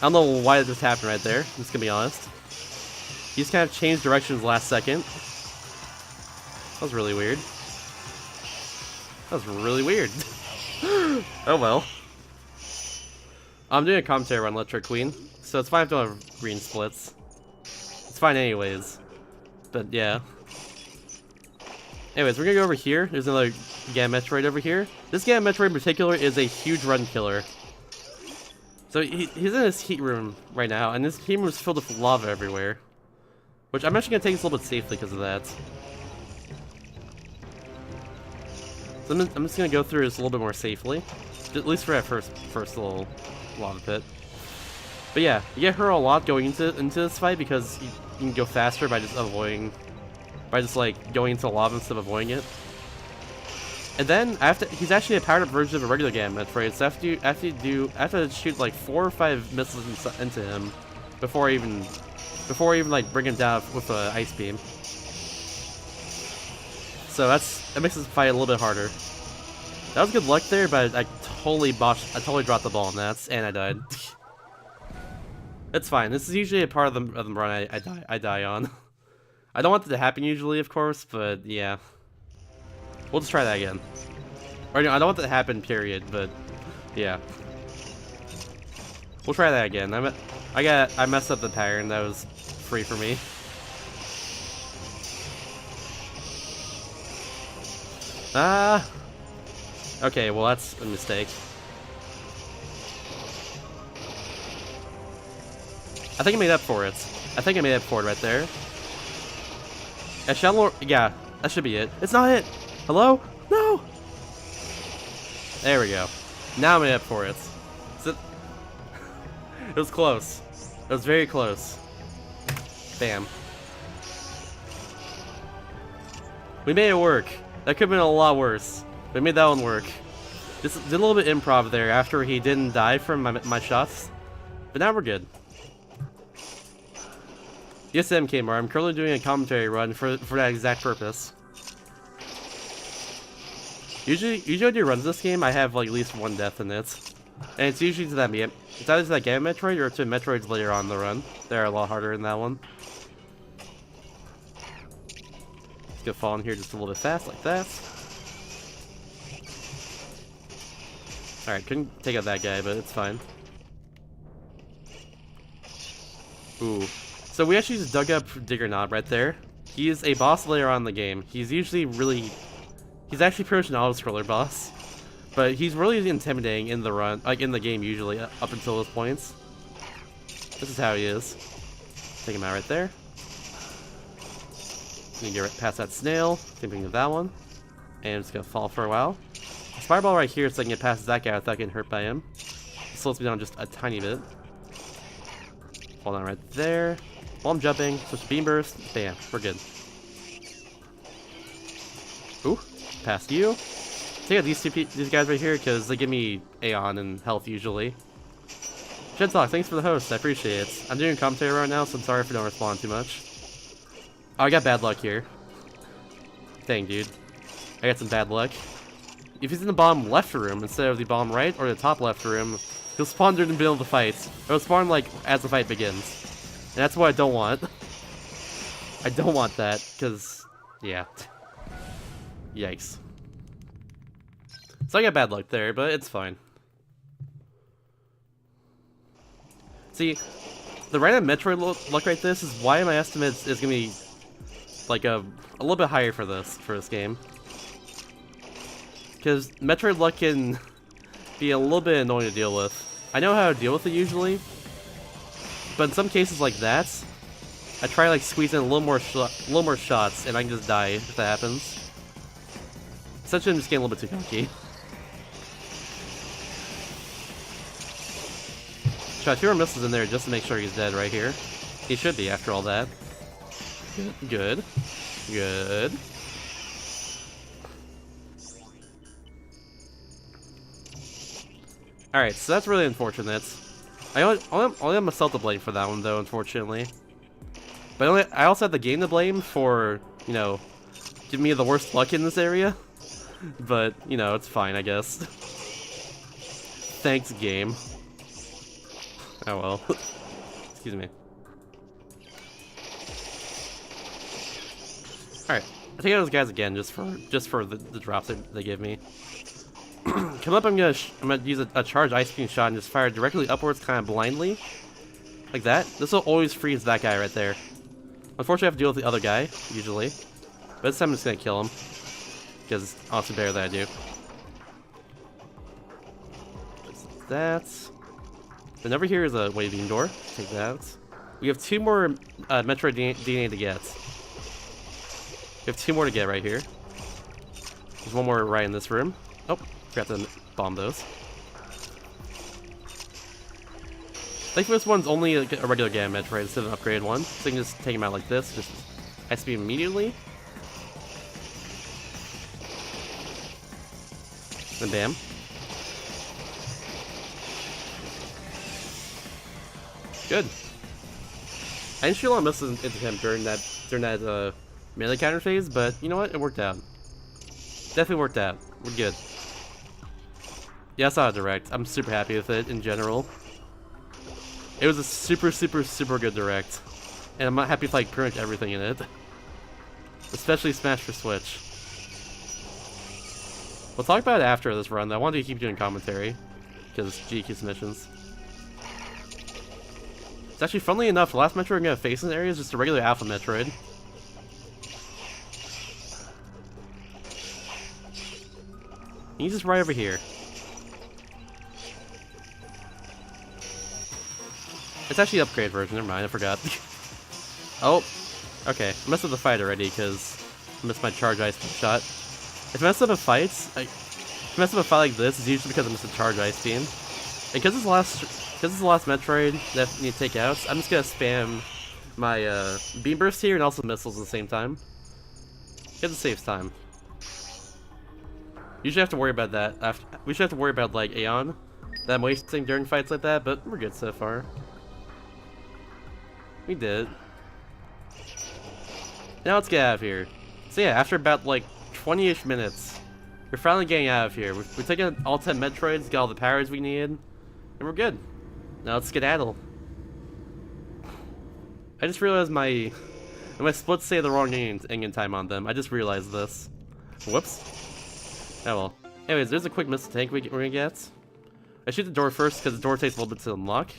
I don't know why this happened right there, I'm just gonna be honest. He just kind of changed directions last second. That was really weird. That was really weird. Oh well. I'm doing a commentary on Electric Queen, so it's fine if I don't have green splits. It's fine anyways. But yeah. Anyways, we're gonna go over here. There's another Gamma Metroid over here. This Gamma Metroid in particular is a huge run killer. So he's in his heat room right now, and this heat room is filled with lava everywhere. Which I'm actually gonna take this a little bit safely because of that. So I'm just gonna go through this a little bit more safely. At least for that first little lava pit. But yeah, you get hurt a lot going into this fight because you can go faster by just like going into lava instead of avoiding it. And then he's actually a powered up version of a regular Gamma Metroid, so I have to shoot like 4 or 5 missiles into him before I even like bring him down with an Ice Beam. So that makes this fight a little bit harder. That was good luck there, but I totally dropped the ball on that, and I died. It's fine. This is usually a part of the run I die on. I don't want it to happen usually, of course, but yeah. We'll just try that again. Or no, I don't want that to happen, period, but yeah. We'll try that again. I messed up the pattern. That was free for me. Okay, well that's a mistake. I think I made up for it. I think I made up for it right there. A Shadow, yeah, that should be it. It's not it! Hello? No! There we go. Now I made up for it. It was close. It was very close. Bam. We made it work. That could have been a lot worse. We made that one work. Just did a little bit improv there after he didn't die from my shots. But now we're good. Yes, MKMR, I'm currently doing a commentary run for that exact purpose. Usually when I do runs this game, I have like at least one death in it. And it's usually to that it's either to that Gamma Metroid or to Metroids later on in the run. They're a lot harder in that one. Let's go fall in here just a little bit fast like that. Alright, couldn't take out that guy, but it's fine. Ooh. So we actually just dug up Diggernob right there. He is a boss later on in the game. He's usually really... He's actually pretty much an auto-scroller boss. But he's really intimidating in the run, like in the game usually, up until those points. This is how he is. Take him out right there. Need to get right past that snail. Same thing with that one. And I'm just gonna fall for a while. Fireball right here so I can get past that guy without getting hurt by him. It slows me down just a tiny bit. Fall down right there. While I'm jumping, switch to beam burst. Bam, we're good. Ooh, past you. Take out these guys right here because they give me Aeon and health usually. Shedtalk, thanks for the host. I appreciate it. I'm doing commentary right now, so I'm sorry if I don't respond too much. Oh, I got bad luck here. Dang, dude. I got some bad luck. If he's in the bottom left room instead of the bottom right or the top left room, he'll spawn during the middle of the fight. Or he'll spawn like as the fight begins. And that's what I don't want. I don't want that, because, yeah. Yikes. So I got bad luck there, but it's fine. See, the random Metroid luck like this is why my estimate is going to be like a little bit higher for this game. Because Metroid luck can be a little bit annoying to deal with. I know how to deal with it usually, but in some cases like that, I try to like squeeze in a little more shots, and I can just die if that happens. Essentially, I'm just getting a little bit too cocky. Shot 2 more missiles in there just to make sure he's dead right here. He should be after all that. Good. Good. Alright, so that's really unfortunate. I only have myself to blame for that one, though, unfortunately. But I also have the game to blame for, you know, giving me the worst luck in this area. But, you know, it's fine, I guess. Thanks, game. Oh well. Excuse me. Alright, I'll take out those guys again just for the drops that they give me. Come up, I'm gonna use a charged ice beam shot and just fire directly upwards, kind of blindly, like that. This will always freeze that guy right there. Unfortunately, I have to deal with the other guy usually, but this time I'm just gonna kill him because it's honestly better than I do. Just that. Then over here is a waving door. Take that. We have 2 more Metroid DNA to get. We have 2 more to get right here. There's 1 more right in this room. Oh, forgot to bomb those. I think this one's only a regular Gamma Metroid instead of an upgraded one, so you can just take him out like this. Just SP immediately. And bam. Good. I didn't shoot a lot of missiles into him during that melee counter phase, but you know what? It worked out. Definitely worked out. We're good. Yeah, I saw a direct. I'm super happy with it in general. It was a super good direct. And I'm not happy with like pretty much everything in it. Especially Smash for Switch. We'll talk about it after this run though. I wanted to keep doing commentary. Because GQ submissions. It's actually, funnily enough, the last Metroid I'm going to face in this area is just a regular Alpha Metroid. He's just right over here. It's actually the upgrade version, never mind, I forgot. Oh, okay. I messed up the fight already because I missed my charge ice shot. If I mess up a fight, if I mess up a fight like this, it's usually because I missed a charge ice beam. And because it's the last Metroid that I need to take out, I'm just gonna spam my beam burst here and also missiles at the same time. Because it saves time. Usually have to worry about that. We should have to worry about like Aeon that I'm wasting during fights like that, but we're good so far. We did. Now let's get out of here. So yeah, after about like 20-ish minutes, we're finally getting out of here. We're taking all 10 Metroids, got all the powers we need, and we're good. Now let's skedaddle. I just realized my splits say the wrong ending time on them. I just realized this. Whoops. Oh well. Anyways, there's a quick missile tank we're gonna get. I shoot the door first because the door takes a little bit to unlock.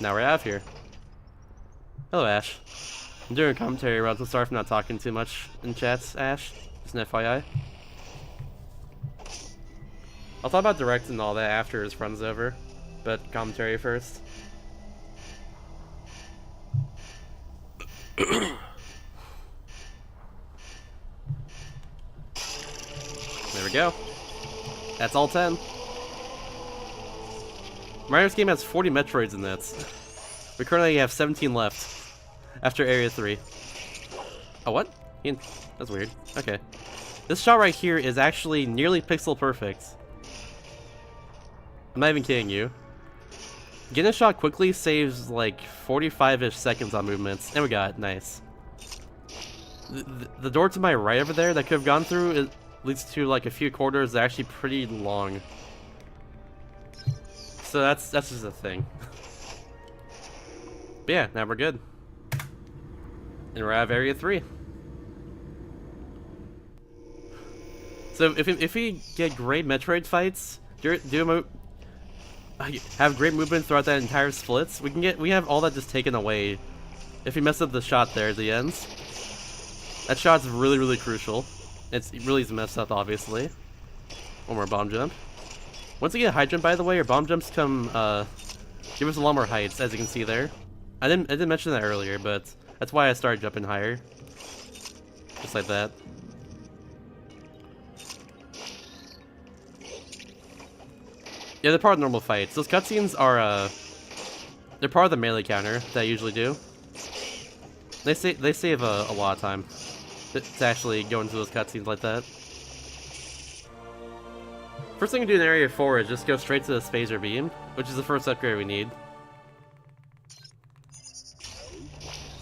Now we're out of here. Hello, Ash. I'm doing a commentary around, so sorry for not talking too much in chats, Ash. Just an FYI. I'll talk about Direct and all that after his run's over, but commentary first. There we go. That's all 10. Mario's game has 40 Metroids in it. We currently have 17 left after Area 3. Oh, what? That's weird. Okay. This shot right here is actually nearly pixel perfect. I'm not even kidding you. Getting a shot quickly saves like 45-ish seconds on movements. And we got it. Nice. The door to my right over there that could have gone through, it leads to like a few corridors that are actually pretty long. So that's just a thing. But yeah, now we're good. And we're out of Area 3. So if we get great Metroid fights, have great movement throughout that entire splits, we have all that just taken away. If we mess up the shot there at the end, that shot's really, really crucial. It really is messed up, obviously. One more bomb jump. Once we get a high jump, by the way, our bomb jumps come give us a lot more heights, as you can see there. I didn't mention that earlier, but that's why I started jumping higher. Just like that. Yeah, they're part of normal fights. Those cutscenes are they're part of the melee counter that I usually do. They save a lot of time to actually go into those cutscenes like that. First thing we do in Area 4 is just go straight to the Phaser Beam, which is the first upgrade we need.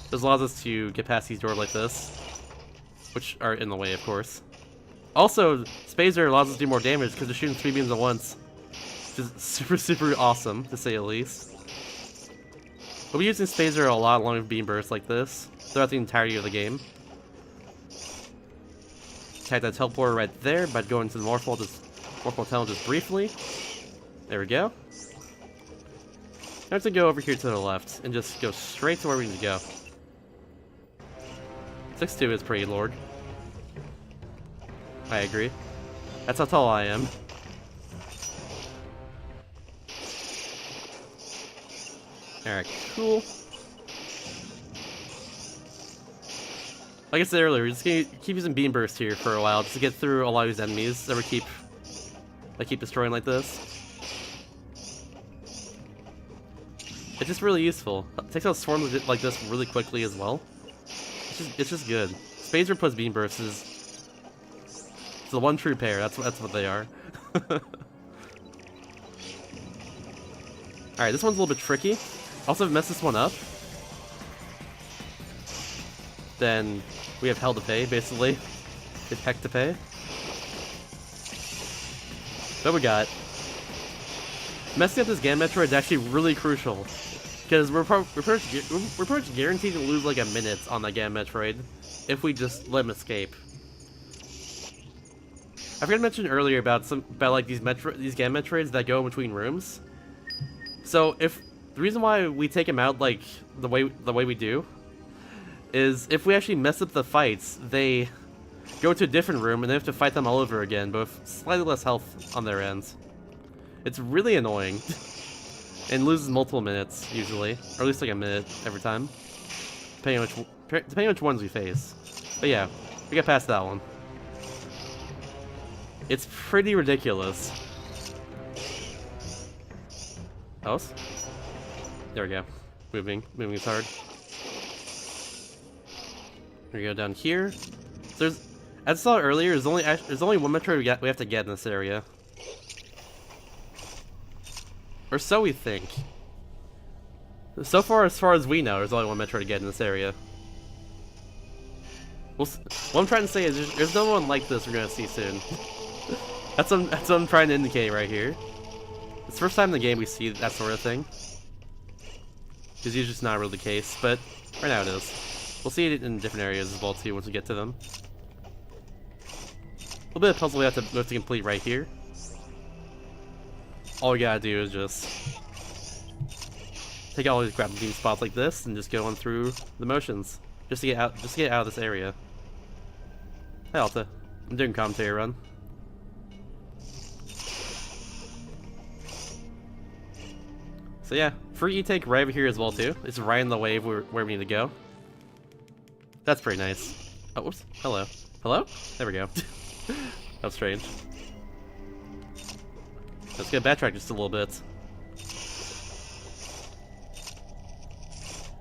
This allows us to get past these doors like this, which are in the way, of course. Also, Phaser allows us to do more damage because they're shooting 3 beams at once, which is super, super awesome, to say the least. We'll be using Phaser a lot along with beam bursts like this throughout the entirety of the game. Attack that teleporter right there by going to the Morphle Tunnel just briefly. There we go. Now to go over here to the left and just go straight to where we need to go. 6'2" is pretty, Lord. I agree. That's how tall I am. Alright, cool. Like I said earlier, we're just gonna keep using Beam Burst here for a while just to get through a lot of these enemies that we keep destroying like this. It's just really useful. It takes out swarms like this really quickly as well. It's just good. Phaser plus Beam Burst is the one true pair. That's what they are. Alright, this one's a little bit tricky. Also, if we mess this one up, then we have hell to pay, basically. It's heck to pay. But we got. Messing up this Game Metroid is actually really crucial. Because we're pretty much guaranteed to lose like a minute on that Game Metroid if we just let him escape. I forgot to mention earlier about like these Game Metroids that go in between rooms. So the reason why we take him out like the way we do is if we actually mess up the fights, they go to a different room and they have to fight them all over again, but with slightly less health on their ends. It's really annoying. and loses multiple minutes usually, or at least like a minute every time, depending on which ones we face. But yeah, we got past that one. It's pretty ridiculous. Else? There we go. Moving is hard. Here we go down here. So there's, as I saw earlier, there's only one Metroid we have to get in this area, or so we think. So far, as far as we know, there's only one Metroid to get in this area. What I'm trying to say is, there's no one like this we're gonna see soon. That's what I'm trying to indicate right here. It's the first time in the game we see that sort of thing. It's usually just not really the case, but right now it is. We'll see it in different areas as well too once we get to them. A little bit of puzzle we have to complete right here. All we gotta do is just take all these grapple beam spots like this and just go on through the motions, just to get out of this area. Hey Alta, I'm doing commentary run. So yeah, free E-Take right over here as well too. It's right in the wave where we need to go. That's pretty nice. Oh, whoops. Hello. Hello? There we go. That was strange. Let's get backtrack just a little bit.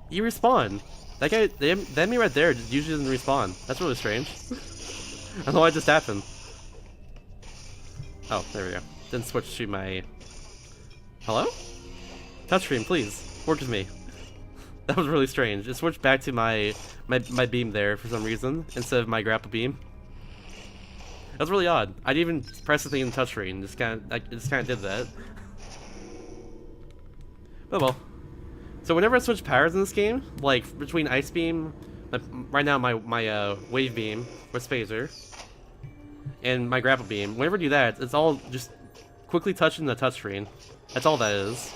You respawn. That guy, the enemy right there usually doesn't respawn. That's really strange. I don't know why it just happened. Oh, there we go. Didn't switch to my... Hello? Touchscreen, please. Work with me. That was really strange. It switched back to my beam there for some reason, instead of my grapple beam. That was really odd. I didn't even press the thing in the touchscreen. It just kind of did that. But well. So whenever I switch powers in this game, like between Ice Beam, right now my Wave Beam with Phaser, and my Grapple Beam, whenever I do that, it's all just quickly touching the touchscreen. That's all that is.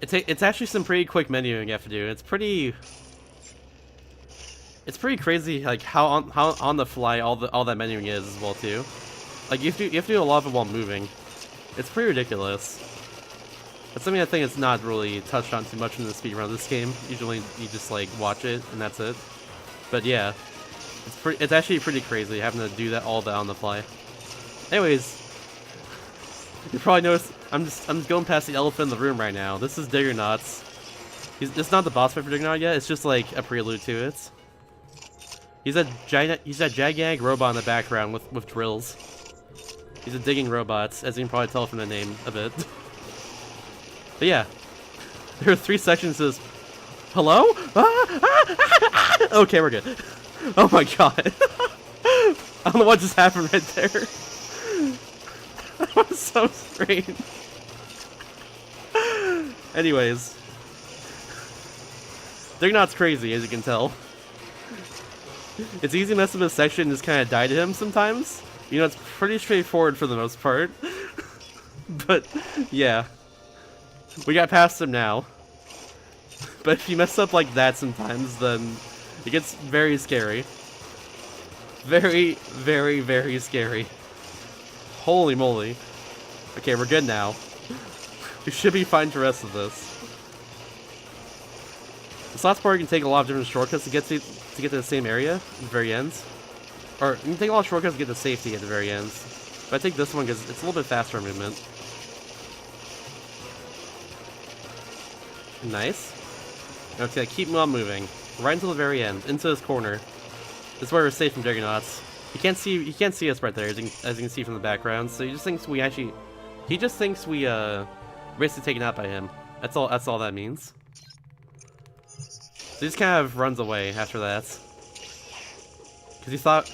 It's actually some pretty quick menuing you have to do. It's pretty crazy, like how on the fly all that menuing is as well too. Like you have to do a lot of it while moving. It's pretty ridiculous. That's something I think it's not really touched on too much in the speedrun of this game. Usually you just like watch it and that's it. But yeah, it's actually pretty crazy having to do that all on the fly. Anyways, you probably noticed I'm just going past the elephant in the room right now. This is Diggernauts. It's not the boss fight for Diggernaut yet. It's just like a prelude to it. He's that gigantic robot in the background with drills. He's a digging robot, as you can probably tell from the name of it. But yeah, there are 3 sections of this. Hello? Okay, we're good. Oh my god. I don't know what just happened right there. That was so strange. Anyways. Diggernaut's crazy, as you can tell. It's easy to mess up a section and just kind of die to him sometimes. You know, it's pretty straightforward for the most part. But, yeah. We got past him now. But if you mess up like that sometimes, then it gets very scary. Very, very, very scary. Holy moly. Okay, we're good now. We should be fine for the rest of this. This last part, you can take a lot of different shortcuts to get to the same area at the very end. Or, you can take a lot of shortcuts to get to safety at the very end. But I take this one because it's a little bit faster movement. Nice. Okay, keep on moving. Right until the very end, into this corner. This is where we're safe from Diggernauts. He can't see us right there, as you can see from the background. So he just thinks we basically taken out by him. That's all that means. So he just kind of runs away after that. Cause he thought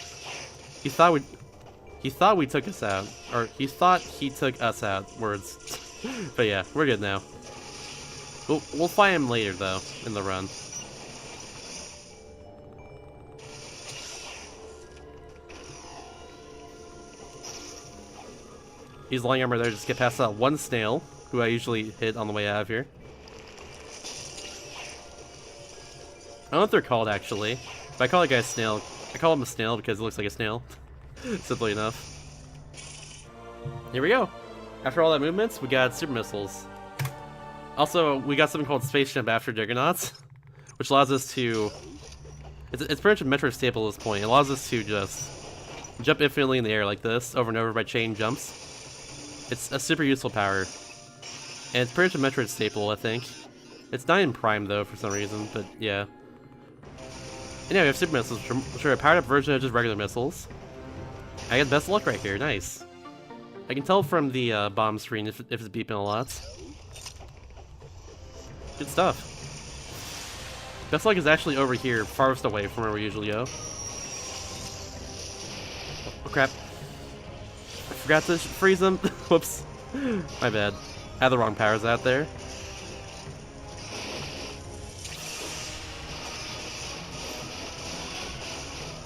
we took us out. Or he thought he took us out, words. But yeah, we're good now. We'll find him later though, in the run. He's lying over there, just get past that one snail, who I usually hit on the way out of here. I don't know what they're called actually, but I call that guy a snail. I call him a snail because it looks like a snail. Simply enough. Here we go. After all that movements, we got super missiles. Also, we got something called Space Jump after Juggernauts, which allows us to... It's pretty much a Metroid staple at this point. It allows us to just jump infinitely in the air like this, over and over by chain jumps. It's a super useful power. And it's pretty much a Metroid staple, I think. It's not in Prime, though, for some reason, but yeah. Anyway, we have super missiles, which are a powered-up version of just regular missiles. I get best luck right here, nice. I can tell from the bomb screen if it's beeping a lot. Good stuff. Best luck is actually over here, farthest away from where we usually go. Oh crap. I forgot to freeze them. Whoops. My bad. I had the wrong powers out there.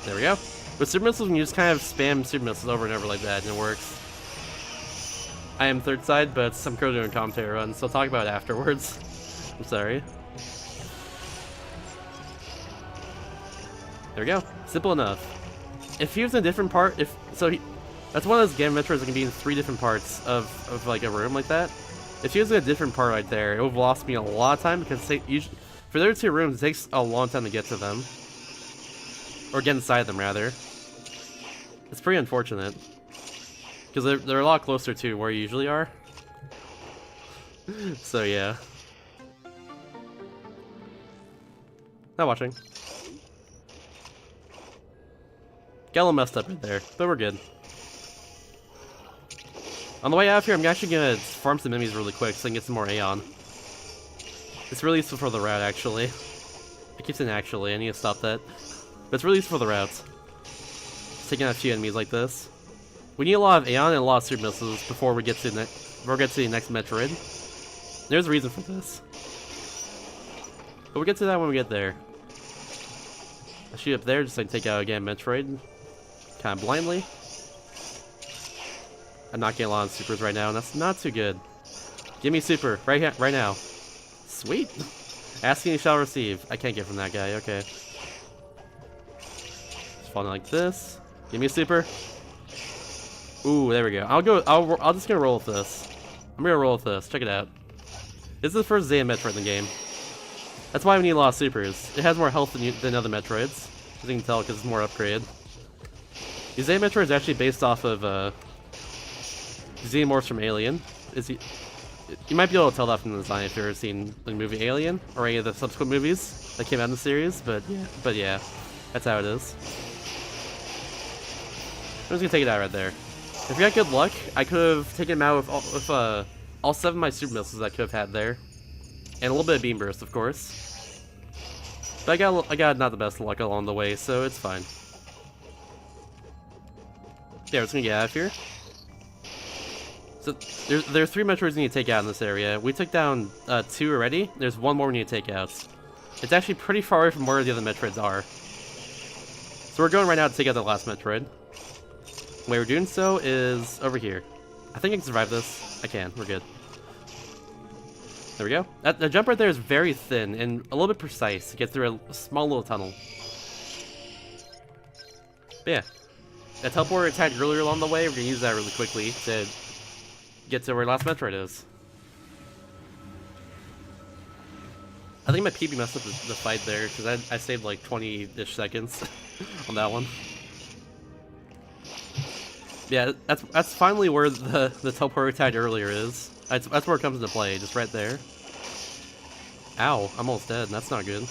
There we go. With super missiles, you just kind of spam super missiles over and over like that, and it works. I am third side, but I'm currently doing a commentary run, so I'll talk about it afterwards. I'm sorry. There we go. Simple enough. If he was in a different part, that's one of those game Metroids that can be in 3 different parts of like a room like that. If he was in a different part right there, it would have lost me a lot of time because for the other 2 rooms, it takes a long time to get to them. Or get inside them, rather. It's pretty unfortunate. Because they're a lot closer to where you usually are. So, yeah. Not watching. Got a little messed up right there, but we're good. On the way out of here, I'm actually gonna farm some enemies really quick so I can get some more Aeon. It's really useful for the route, actually. I keep saying actually, I need to stop that. But it's really useful for the routes. Just taking out a few enemies like this. We need a lot of Aeon and a lot of super missiles before we get to the next Metroid. There's a reason for this. But we'll get to that when we get there. I'll shoot up there just so I can take out again Metroid. Kind of blindly. I'm not getting a lot of supers right now, and that's not too good. Give me super, right now. Sweet. Asking you shall receive. I can't get from that guy, okay. Just falling like this. Give me a super. Ooh, there we go. I'll just gonna roll with this. I'm gonna roll with this. Check it out. This is the first Zaya Metroid in the game. That's why we need a lot of supers. It has more health than other Metroids. As you can tell, because it's more upgraded. The Zaya Metroid is actually based off of Xenomorphs from Alien. You might be able to tell that from the design if you've ever seen the movie Alien or any of the subsequent movies that came out in the series. But yeah, that's how it is. I'm just gonna take it out right there. If we got good luck, I could have taken him out with all 7 of my super missiles I could have had there, and a little bit of beam burst, of course. But I got not the best luck along the way, so it's fine. Yeah, we're just gonna get out of here. So there are 3 Metroids we need to take out in this area. We took down 2 already. There's 1 more we need to take out. It's actually pretty far away from where the other Metroids are. So we're going right now to take out the last Metroid. The way we're doing so is over here. I think I can survive this. I can. We're good. There we go. The jump right there is very thin and a little bit precise to get through a small little tunnel. But yeah. That teleport attacked earlier along the way, we're going to use that really quickly to get to where last Metroid is. I think my PB messed up the fight there, because I saved like 20-ish seconds on that one. Yeah, that's finally where the teleport attack earlier is. That's where it comes into play, just right there. Ow, I'm almost dead, that's not good.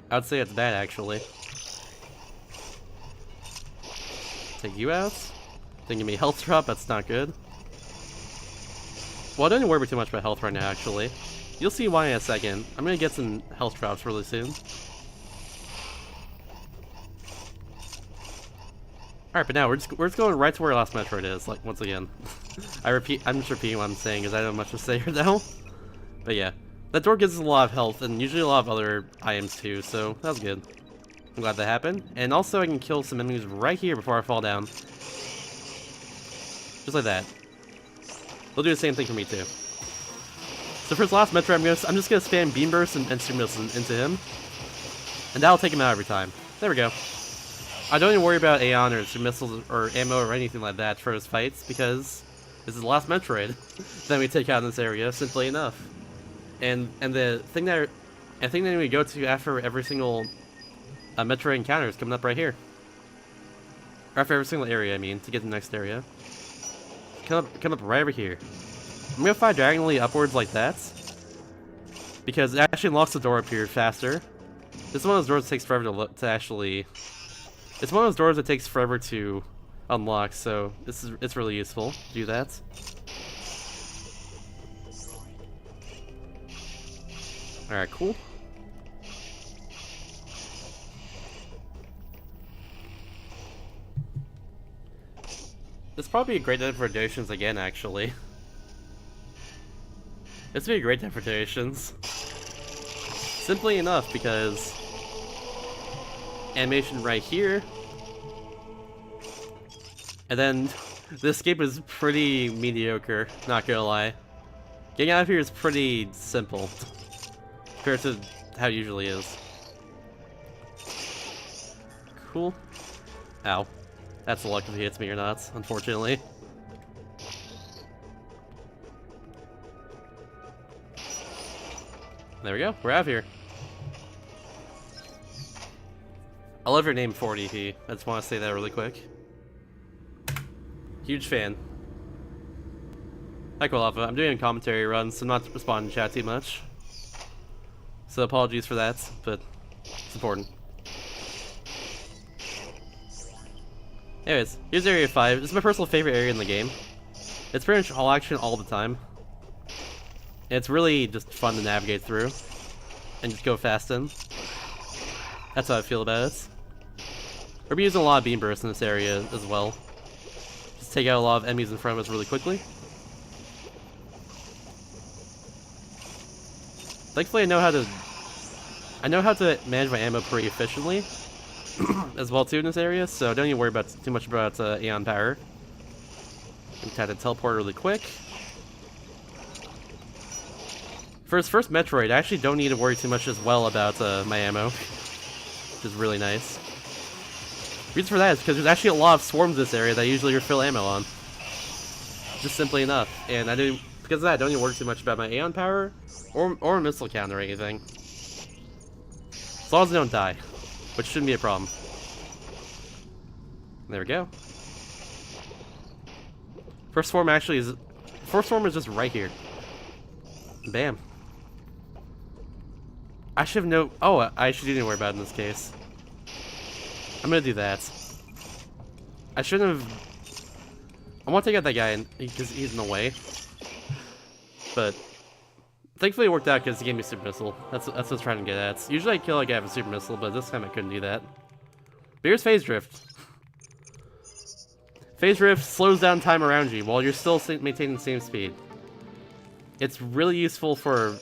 I would say it's bad, actually. Take you out. Then give me a health drop, that's not good. Well, I don't worry too much about health right now, actually. You'll see why in a second. I'm gonna get some health drops really soon. Alright, but now we're just going right to where last Metroid is, like, once again. I'm just repeating what I'm saying, because I don't have much to say right now. But yeah. That door gives us a lot of health, and usually a lot of other items too, so that was good. I'm glad that happened. And also I can kill some enemies right here before I fall down. Just like that. They'll do the same thing for me too. So for his last Metroid, I'm just gonna spam Beam Burst and Super Missiles into him. And that'll take him out every time. There we go. I don't even worry about Aeon or missiles or ammo or anything like that for his fights, because this is the last Metroid that we take out in this area, simply enough. And the thing that we go to after every single Metroid encounter is coming up right here. Or after every single area, I mean, to get to the next area. Come up right over here. I'm gonna fly diagonally upwards like that, because it actually unlocks the door up here faster. This is one of those doors that takes forever to actually... It's one of those doors that takes forever to unlock, so it's really useful to do that. Alright, cool. This is probably a great time for donations again, actually. This would be a great time for donations. Simply enough, because animation right here, and then the escape is pretty mediocre, not gonna lie. Getting out of here is pretty simple compared to how it usually is. Cool. Ow. That's the luck if he hits me or not, unfortunately. There we go, we're out of here. I love your name, 4DP. I just want to say that really quick. Huge fan. Hi, Quilava. I'm doing a commentary run, so I'm not responding to chat too much. So apologies for that, but it's important. Anyways, here's Area 5. This is my personal favorite area in the game. It's pretty much all action all the time. And it's really just fun to navigate through and just go fast in. That's how I feel about it. We're be using a lot of beam bursts in this area as well. Just take out a lot of enemies in front of us really quickly. Thankfully, I know how to manage my ammo pretty efficiently as well too in this area, so don't even worry about too much about Aeon power. I'm trying to teleport really quick. For his first Metroid, I actually don't need to worry too much as well about my ammo, which is really nice. The reason for that is because there's actually a lot of swarms in this area that I usually refill ammo on. Just simply enough. And because of that, I don't need to worry too much about my Aeon power or missile count or anything. As long as I don't die, which shouldn't be a problem. There we go. First swarm is just right here. Bam. I should have no. Oh, I actually didn't worry about it in this case. I'm gonna do that. I shouldn't have. I want to take out that guy because he's in the way. But thankfully it worked out because he gave me a super missile. That's what I was trying to get at. Usually I kill a guy with a super missile, but this time I couldn't do that. But here's phase drift. Phase drift slows down time around you while you're still maintaining the same speed. It's really useful for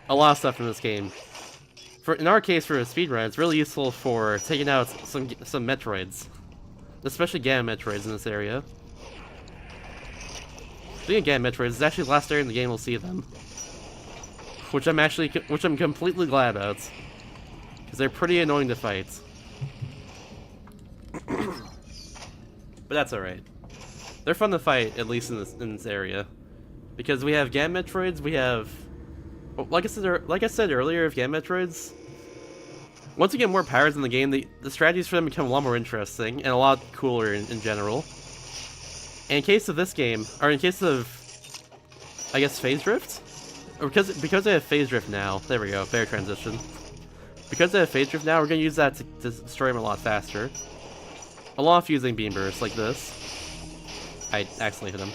a lot of stuff in this game. In our case, for a speedrun, it's really useful for taking out some Metroids. Especially Gamma Metroids in this area. Speaking of Gamma Metroids, it's actually the last area in the game we'll see them. Which I'm completely glad about. Because they're pretty annoying to fight. But that's alright. They're fun to fight, at least in this area. Because we have Gamma Metroids, we have... Well, like I said earlier, if Gamma Metroids... Once you get more powers in the game, the strategies for them become a lot more interesting, and a lot cooler in general. And in case of this game, or in case of... I guess Phase Drift? Or because I have Phase Drift now, there we go, fair transition. Because I have Phase Drift now, we're going to use that to destroy them a lot faster. Along with using Beam Burst like this. I accidentally hit him.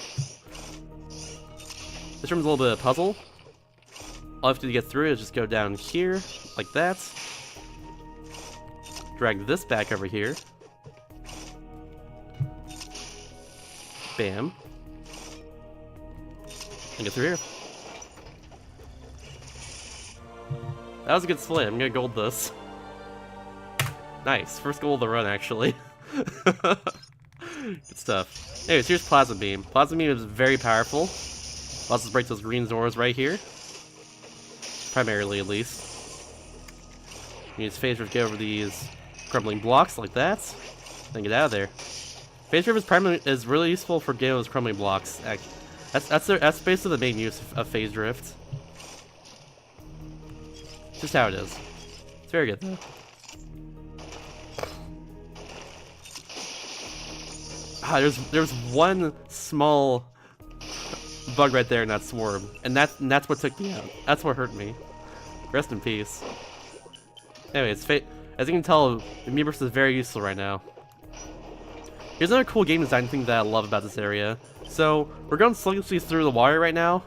This room's a little bit of a puzzle. All I have to get through is just go down here, like that. Drag this back over here. Bam. And get through here. That was a good split. I'm gonna gold this. Nice. First goal of the run, actually. Good stuff. Anyways, here's Plasma Beam. Plasma Beam is very powerful. Allows us to break those green doors right here. Primarily, at least. Use phase drift to get over these crumbling blocks like that. Then get out of there. Phase drift is really useful for getting those crumbling blocks. That's basically the main use of phase drift. Just how it is. It's very good though. Ah, there's one small bug right there in that swarm, and that's what took me out. That's what hurt me. Rest in peace. Anyways, as you can tell, Meeburst is very useful right now. Here's another cool game design thing that I love about this area. So, we're going sluggishly through the water right now.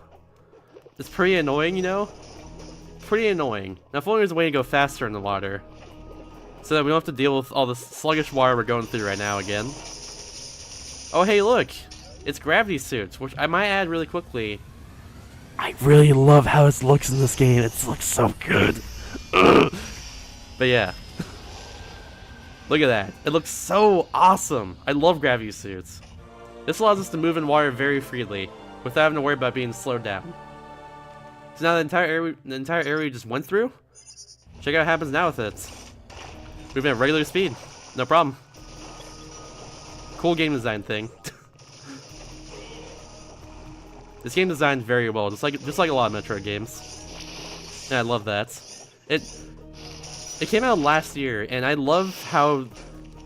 It's pretty annoying, you know? Pretty annoying. Now, if only there's a way to go faster in the water, so that we don't have to deal with all the sluggish water we're going through right now again. Oh, hey, look! It's gravity suits, which I might add really quickly. I really love how it looks in this game. It looks so good. But yeah. Look at that. It looks so awesome. I love gravity suits. This allows us to move in water very freely, without having to worry about being slowed down. So now the entire area we just went through, check out what happens now with it. Moving at regular speed. No problem. Cool game design thing. This game designed very well, just like a lot of Metroid games. And I love that. It came out last year, and I love how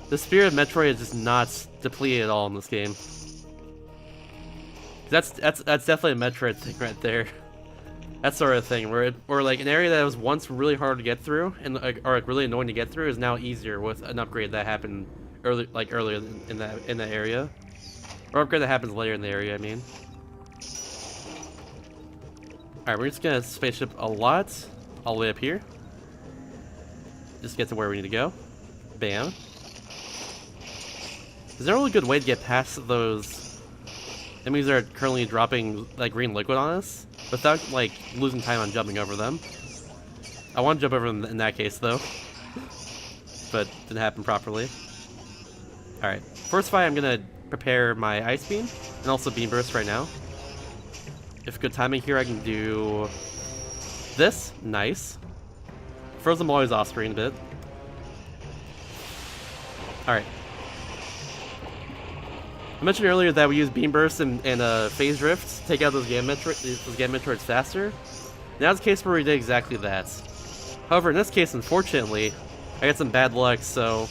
the spirit of Metroid is just not depleted at all in this game. That's definitely a Metroid thing right there. That sort of thing, where like an area that was once really hard to get through and or like really annoying to get through is now easier with an upgrade that happened earlier in that area, or upgrade that happens later in the area. I mean. All right, we're just gonna spaceship a lot all the way up here. Just get to where we need to go. Bam. Is there a really good way to get past those enemies that are currently dropping like green liquid on us without like losing time on jumping over them? I want to jump over them in that case though, but didn't happen properly. All right, first fight I'm gonna prepare my ice beam and also beam burst right now. If good timing here, I can do this. Nice. Frozen Ball is off screen a bit. Alright. I mentioned earlier that we use Beam Burst and Phase Drift to take out those Game Metroids faster. Now it's a case where we did exactly that. However, in this case, unfortunately, I got some bad luck, so...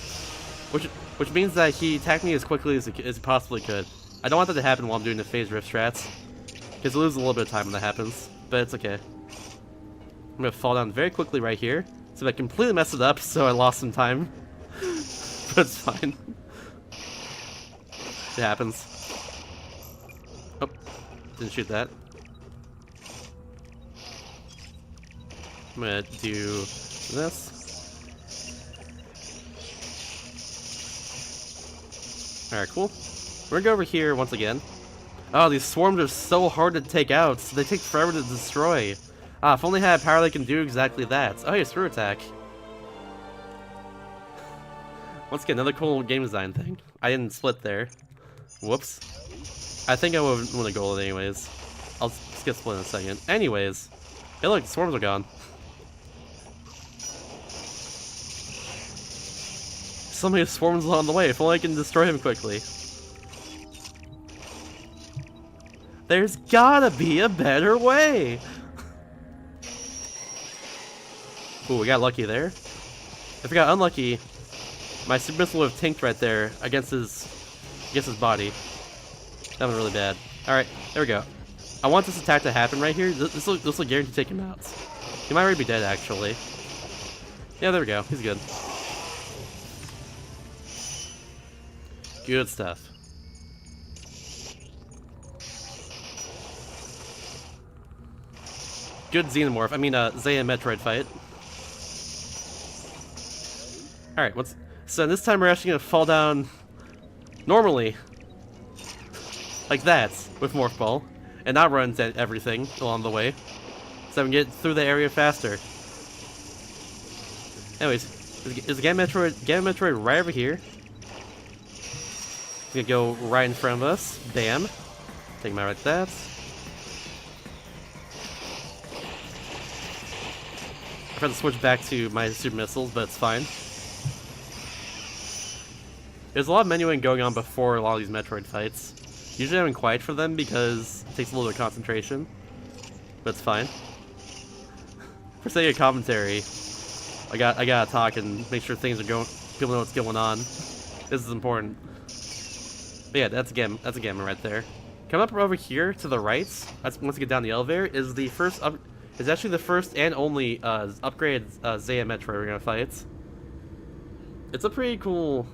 Which means that he attacked me as quickly as he possibly could. I don't want that to happen while I'm doing the Phase Drift strats, because it loses a little bit of time when that happens, but it's okay. I'm gonna fall down very quickly right here. So I completely messed it up, so I lost some time. But it's fine. It happens. Oh, didn't shoot that. I'm gonna do this. Alright, cool. We're gonna go over here once again. Oh, these swarms are so hard to take out. They take forever to destroy. Ah, if only I had power that can do exactly that. Oh, hey, screw attack. Once again, another cool game design thing. I didn't split there. Whoops. I think I would want to go anyways. I'll just get split in a second. Anyways. Hey look, the swarms are gone. So many swarms on the way. If only I can destroy him quickly. There's gotta be a better way! Ooh, we got lucky there. If we got unlucky, my super missile would have tanked right there against his body. That was really bad. Alright, there we go. I want this attack to happen right here. This will guarantee take him out. He might already be dead, actually. Yeah, there we go. He's good. Good stuff. Good Xenomorph. I mean, Zaya Metroid fight. Alright, so this time we're actually gonna fall down normally. Like that, with Morph Ball. And not run into everything along the way. So I can get through the area faster. Anyways, is Gamma Metroid right over here? He's gonna go right in front of us. Bam. Take him out like that. I tried to switch back to my super missiles, but it's fine. There's a lot of menuing going on before a lot of these Metroid fights. Usually I'm quiet for them because it takes a little bit of concentration. But it's fine. For sake of commentary, I gotta talk and make sure things are going. People know what's going on. This is important. But yeah, that's a gamma right there. Come up over here to the right. That's once you get down the elevator. Is the first is actually the first and only upgraded Zaya Metroid we're gonna fight. It's a pretty cool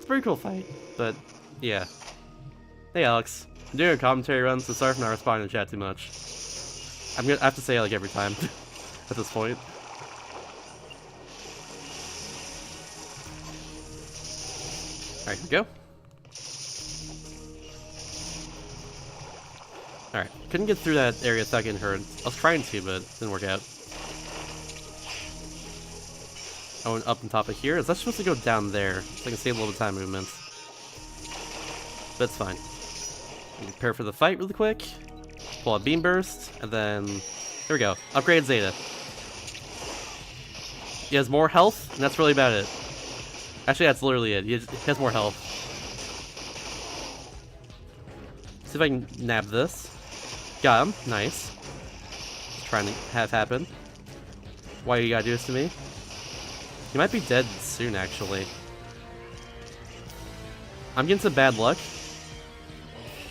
fight. But yeah. Hey Alex, I'm doing a commentary run, so sorry for not responding to chat too much. I have to say it like every time at this point. Alright, here we go. Alright, couldn't get through that area without getting hurt. I was trying to, but it didn't work out. I went up on top of here. Is that supposed to go down there? So I can save a little bit of time movements. But it's fine. Prepare for the fight really quick. Pull a beam burst, and then here we go. Upgrade Zeta. He has more health, and that's really about it. Actually, that's literally it. He has more health. See if I can nab this. Got him. Nice. Trying to have happen. Why you gotta do this to me? He might be dead soon, actually. I'm getting some bad luck.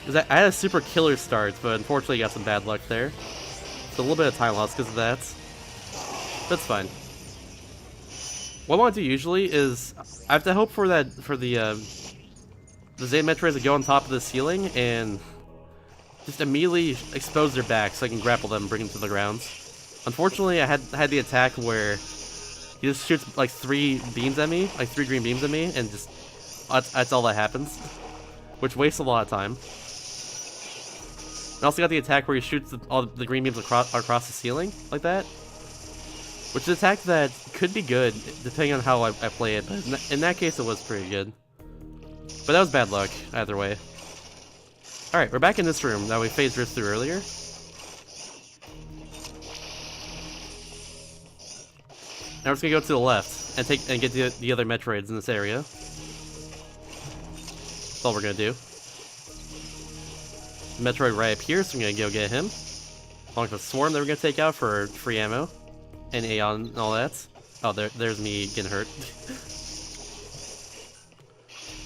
I had a super killer start, but unfortunately got some bad luck there. So a little bit of time loss because of that. That's fine. What I want to do usually is I have to hope for the Zeta Metroids to go on top of the ceiling and just immediately expose their back so I can grapple them and bring them to the ground. Unfortunately, I had the attack where he just shoots like 3 beams at me, like 3 green beams at me, and just that's all that happens, which wastes a lot of time. I also got the attack where he shoots all the green beams across the ceiling, like that. Which is an attack that could be good, depending on how I play it, but in that case it was pretty good. But that was bad luck, either way. Alright, we're back in this room that we phase drift through earlier. Now we're just gonna go to the left and get the other Metroids in this area. That's all we're gonna do. Metroid right up here, so I'm gonna go get him. Along with the swarm that we're gonna take out for free ammo. And Aeon and all that. Oh, there's me getting hurt.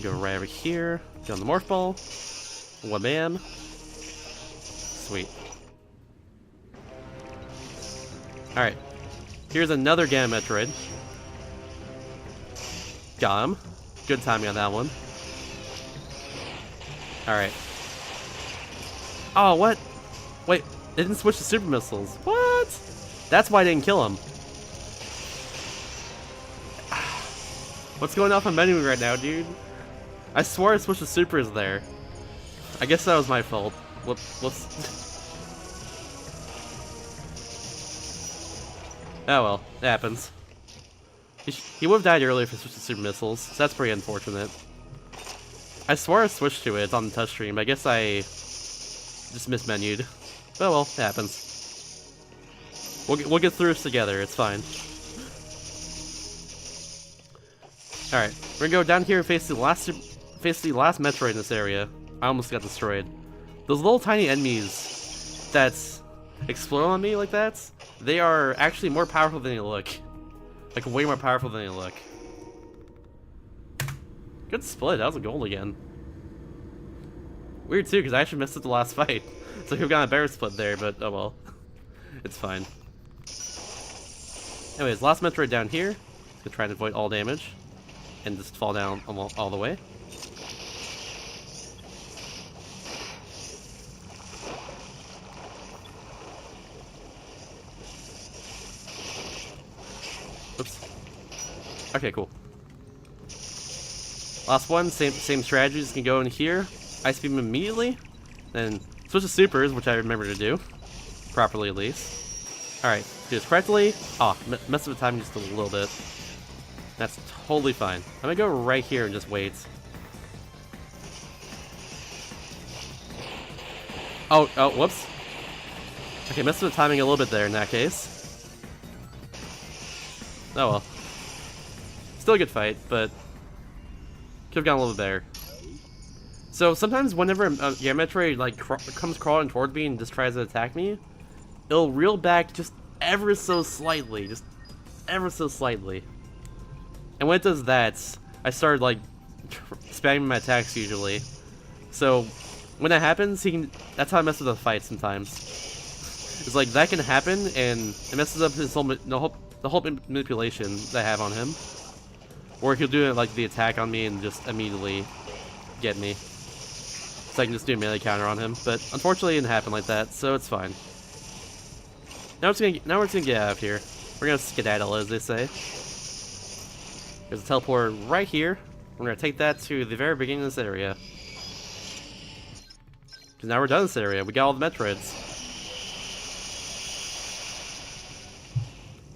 Go right over here. Get on the morph ball. Wabam. Sweet. Alright. Here's another Gamma Metroid. Got him. Good timing on that one. Alright. Oh, what? Wait, it didn't switch to super missiles. What? That's why I didn't kill him. What's going off on menu right now, dude? I swore I switched to supers there. I guess that was my fault. Whoops. Oh well, it happens. He would have died earlier if he switched to super missiles, so that's pretty unfortunate. I swore I switched to it on the touchscreen, but I guess I just mismenued. Oh well, it happens. We'll get through this together, it's fine. Alright, we're gonna go down here and face the last Metroid in this area. I almost got destroyed. Those little tiny enemies that explode on me like that, they are actually more powerful than they look. Like, way more powerful than they look. Good split, that was a goal again. Weird too, because I actually missed it the last fight. So we've got a better split there, but oh well. It's fine. Anyways, last Metroid down here. Gonna try to avoid all damage. And just fall down all the way. Oops. Okay, cool. Last one, same strategies. Can go in here, ice beam immediately, then switch to supers, which I remember to do properly at least. All right, do this correctly. Oh, mess with the timing just a little bit. That's totally fine. I'm gonna go right here and just wait. Oh, whoops. Okay, messed with the timing a little bit there in that case. Oh well. Still a good fight, but have gone a little bit better. So sometimes whenever Metroid like comes crawling towards me and just tries to attack me, it'll reel back just ever so slightly, just ever so slightly. And when it does that, I start like spamming my attacks usually. So when that happens, that's how I mess with the fight sometimes. It's like that can happen, and it messes up his the whole manipulation that I have on him. Or he'll do it like the attack on me and just immediately get me. So I can just do a melee counter on him. But unfortunately it didn't happen like that, so it's fine. Now we're just gonna get out of here. We're gonna skedaddle, as they say. There's a teleport right here. We're gonna take that to the very beginning of this area. Because now we're done in this area. We got all the Metroids.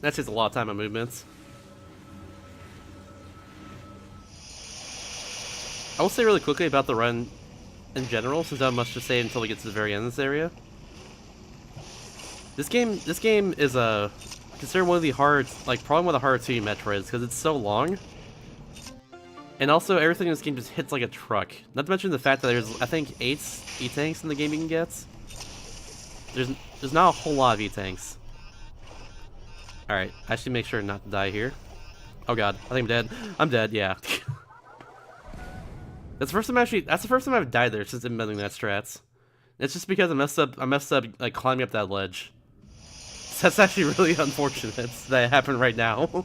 That takes a lot of time on movements. I will say really quickly about the run in general, since I have much to say until we get to the very end of this area. This game is considered one of the probably one of the hardest 2D Metroids because it's so long. And also everything in this game just hits like a truck. Not to mention the fact that there's, I think, 8 E-Tanks in the game you can get. There's not a whole lot of E-Tanks. Alright, I should make sure not to die here. Oh god, I think I'm dead. I'm dead, yeah. That's the first time I've died there since implementing that strats. It's just because I messed up like climbing up that ledge. So that's actually really unfortunate that it happened right now.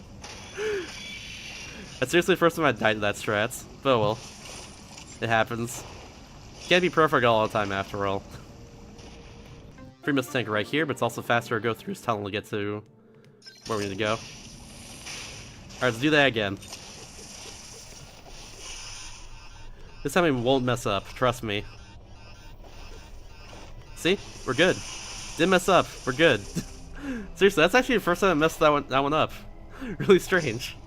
That's seriously the first time I died to that strats. But oh well. It happens. Can't be perfect all the time after all. Free missile tank right here, but it's also faster to go through this tunnel to get to where we need to go. Alright, let's do that again. This time we won't mess up, trust me. See? We're good. Didn't mess up, we're good. Seriously, that's actually the first time I messed that one up. Really strange.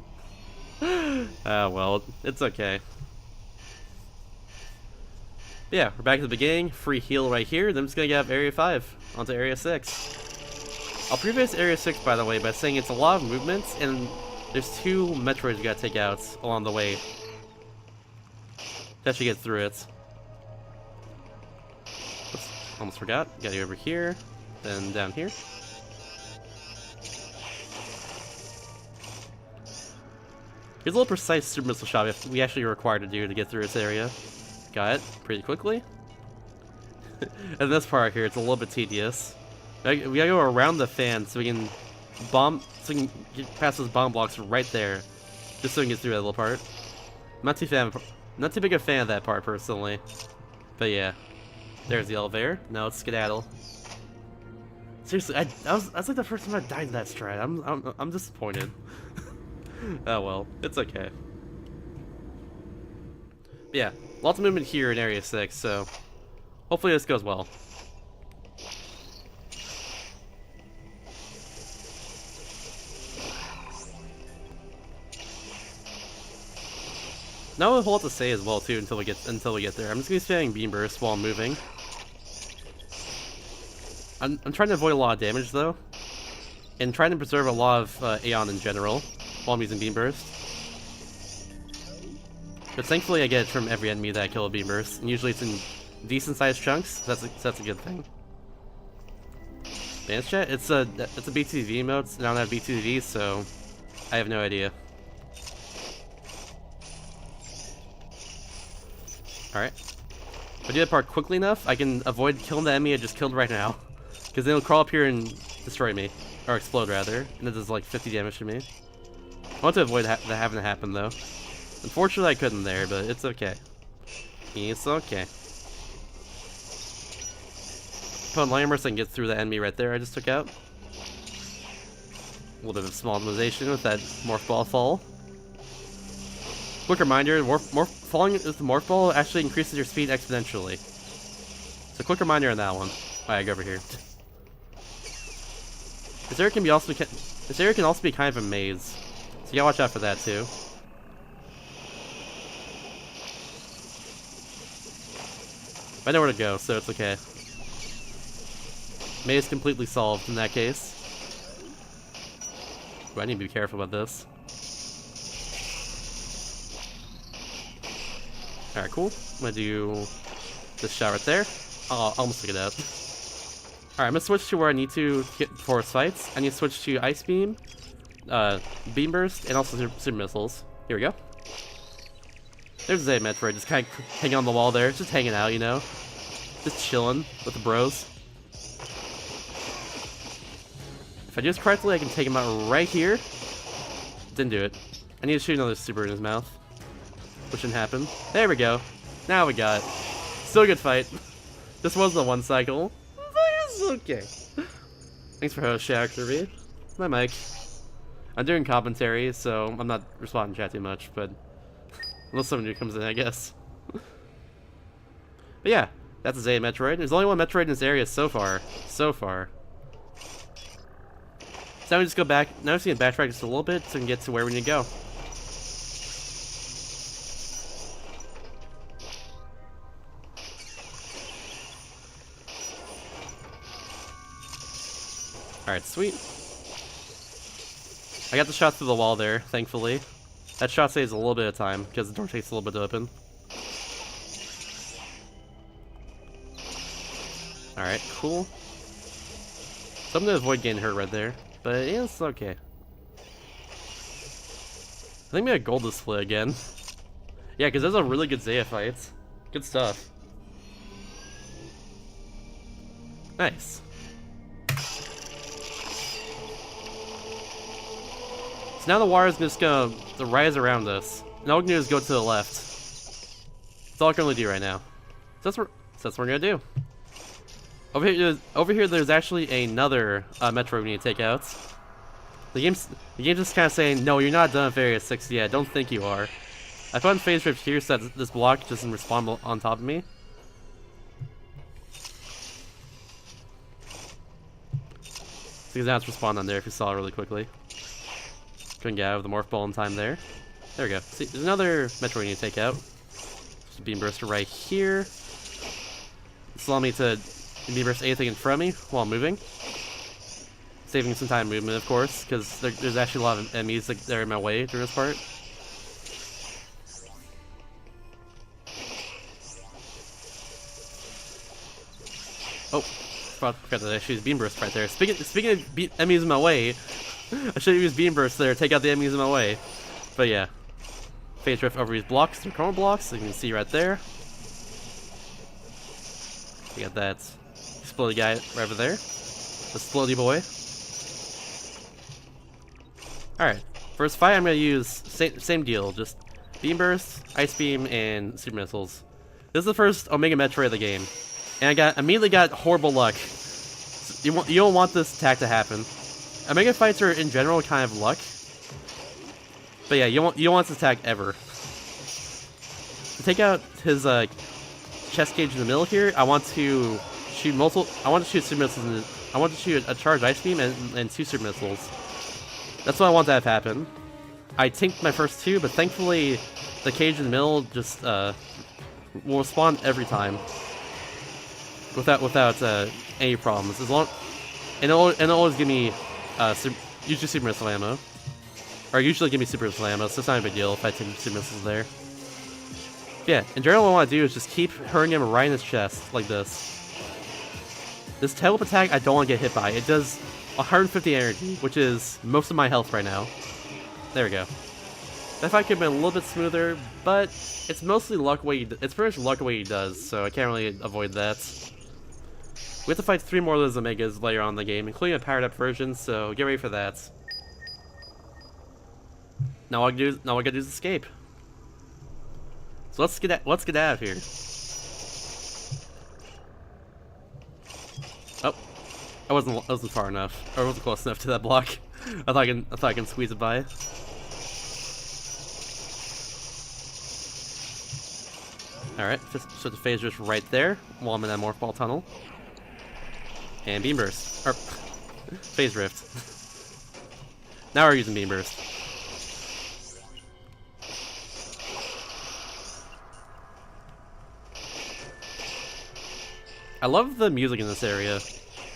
Well, it's okay. But yeah, we're back at the beginning. Free heal right here. Then I'm just gonna get up Area 5 onto Area 6. I'll preface Area 6, by the way, by saying it's a lot of movements, and there's 2 Metroids you gotta take out along the way to actually get through it. Oops, almost forgot. Got you over here, then down here. Here's a little precise super missile shot we actually are required to do to get through this area. Got it pretty quickly. And this part here, it's a little bit tedious. We gotta go around the fan so we can get past those bomb blocks right there, just so we can get through that little part. Not too big a fan of that part personally, but yeah. There's the elevator. Now let's skedaddle. Seriously, that's like the first time I died in that strat. I'm disappointed. Oh well, it's okay. But yeah, lots of movement here in Area 6, so hopefully this goes well. Not a whole lot to say as well too until we get there. I'm just gonna be spamming beam burst while I'm moving. I'm trying to avoid a lot of damage though, and trying to preserve a lot of Aeon in general while I'm using beam burst. But thankfully I get it from every enemy that I kill with beam burst, and usually it's in decent sized chunks. So that's a good thing. Dance chat? It's a BTV emote, and I don't have BTV, so I have no idea. Alright. If I do that part quickly enough, I can avoid killing the enemy I just killed right now. Because then it'll crawl up here and destroy me. Or explode, rather. And it does like 50 damage to me. I want to avoid that having to happen, though. Unfortunately, I couldn't there, but it's okay. It's okay. Put on Lion Burst, I can get through the enemy right there I just took out. A little bit of small optimization with that Morph Ball fall. Quick reminder, falling with the Morph Ball actually increases your speed exponentially. So quick reminder on that one. Alright, go over here. This area can also be kind of a maze. So you gotta watch out for that too. I know where to go, so it's okay. Maze completely solved in that case. Ooh, I need to be careful about this. Alright, cool. I'm gonna do this shot right there. I'll almost take it out. Alright, I'm gonna switch to where I need to get force fights. I need to switch to Ice Beam, Beam Burst, and also Super Missiles. Here we go. There's a Metroid just kind of hanging on the wall there, just hanging out, you know? Just chilling with the bros. If I do this correctly, I can take him out right here. Didn't do it. I need to shoot another super in his mouth. Which didn't happen. There we go. Now we got it. Still a good fight. This was the one cycle. But it's okay. Thanks for host, Shaq, for me. My mic. I'm doing commentary, so I'm not responding to chat too much, but unless someone new comes in, I guess. But yeah, that's a Zeta Metroid. There's only one Metroid in this area so far. So far. So now we just go back. Now we just need to backtrack just a little bit so we can get to where we need to go. Alright, sweet. I got the shot through the wall there, thankfully. That shot saves a little bit of time, because the door takes a little bit to open. Alright, cool. So I'm gonna avoid getting hurt right there, but yeah, it's okay. I think we got gold display again. Yeah, because there's a really good Zeta fight. Good stuff. Nice. So now the wire is just gonna rise around us. And all we can do is go to the left. That's all I can really do right now. So that's what we're gonna do. Over here there's actually another Metroid we need to take out. The game's just kind of saying, no, you're not done with Area 6 yet, don't think you are. I found Phase Rift here so that this block doesn't respawn on top of me. Because now it's respawned on there if you saw it really quickly. Couldn't get out of the Morph Ball in time there. There we go. See, there's another Metroid we need to take out. Just a Beam Burster right here. This will allow me to Beam Burst anything in front of me while moving. Saving some time movement, of course, because there's actually a lot of enemies that are in my way during this part. Oh, forgot to actually use Beam Burst right there. Speaking of enemies in my way, I should have used Beam Burst there, take out the enemies in my way. But yeah. Phase Rift over these blocks, they're chroma blocks, so you can see right there. You got that explodey guy right over there. The explodey boy. Alright, first fight I'm going to use same deal, just Beam Burst, Ice Beam, and Super Missiles. This is the first Omega Metroid of the game. And I immediately got horrible luck. You don't want this attack to happen. Omega fights are in general kind of luck. But yeah, you don't want this attack ever. To take out his chest cage in the middle here, I want to shoot Super Missiles I want to shoot a charged Ice Beam and 2 Super Missiles. That's what I want to have happen. I tanked my first 2, but thankfully the cage in the middle just will respond every time. Without any problems. And it'll always give me usually Super Missile ammo. Or usually give me Super Missile ammo, so it's not a big deal if I take Super Missiles there. Yeah, in general what I want to do is just keep hurting him right in his chest, like this. This tailwhip attack I don't want to get hit by. It does 150 energy, which is most of my health right now. There we go. That fight could have been a little bit smoother, but it's mostly luck it's pretty much luck the way he does, so I can't really avoid that. We have to fight 3 more of those Omegas later on in the game, including a powered up version, so get ready for that. Now all I gotta do is escape. So let's get out of here. Oh, I wasn't far enough, or I wasn't close enough to that block. I thought I can squeeze it by. Alright, just the Phase Rift right there while I'm in that Morph Ball tunnel. And Beam Burst. Or Phase Rift. Now we're using Beam Burst. I love the music in this area.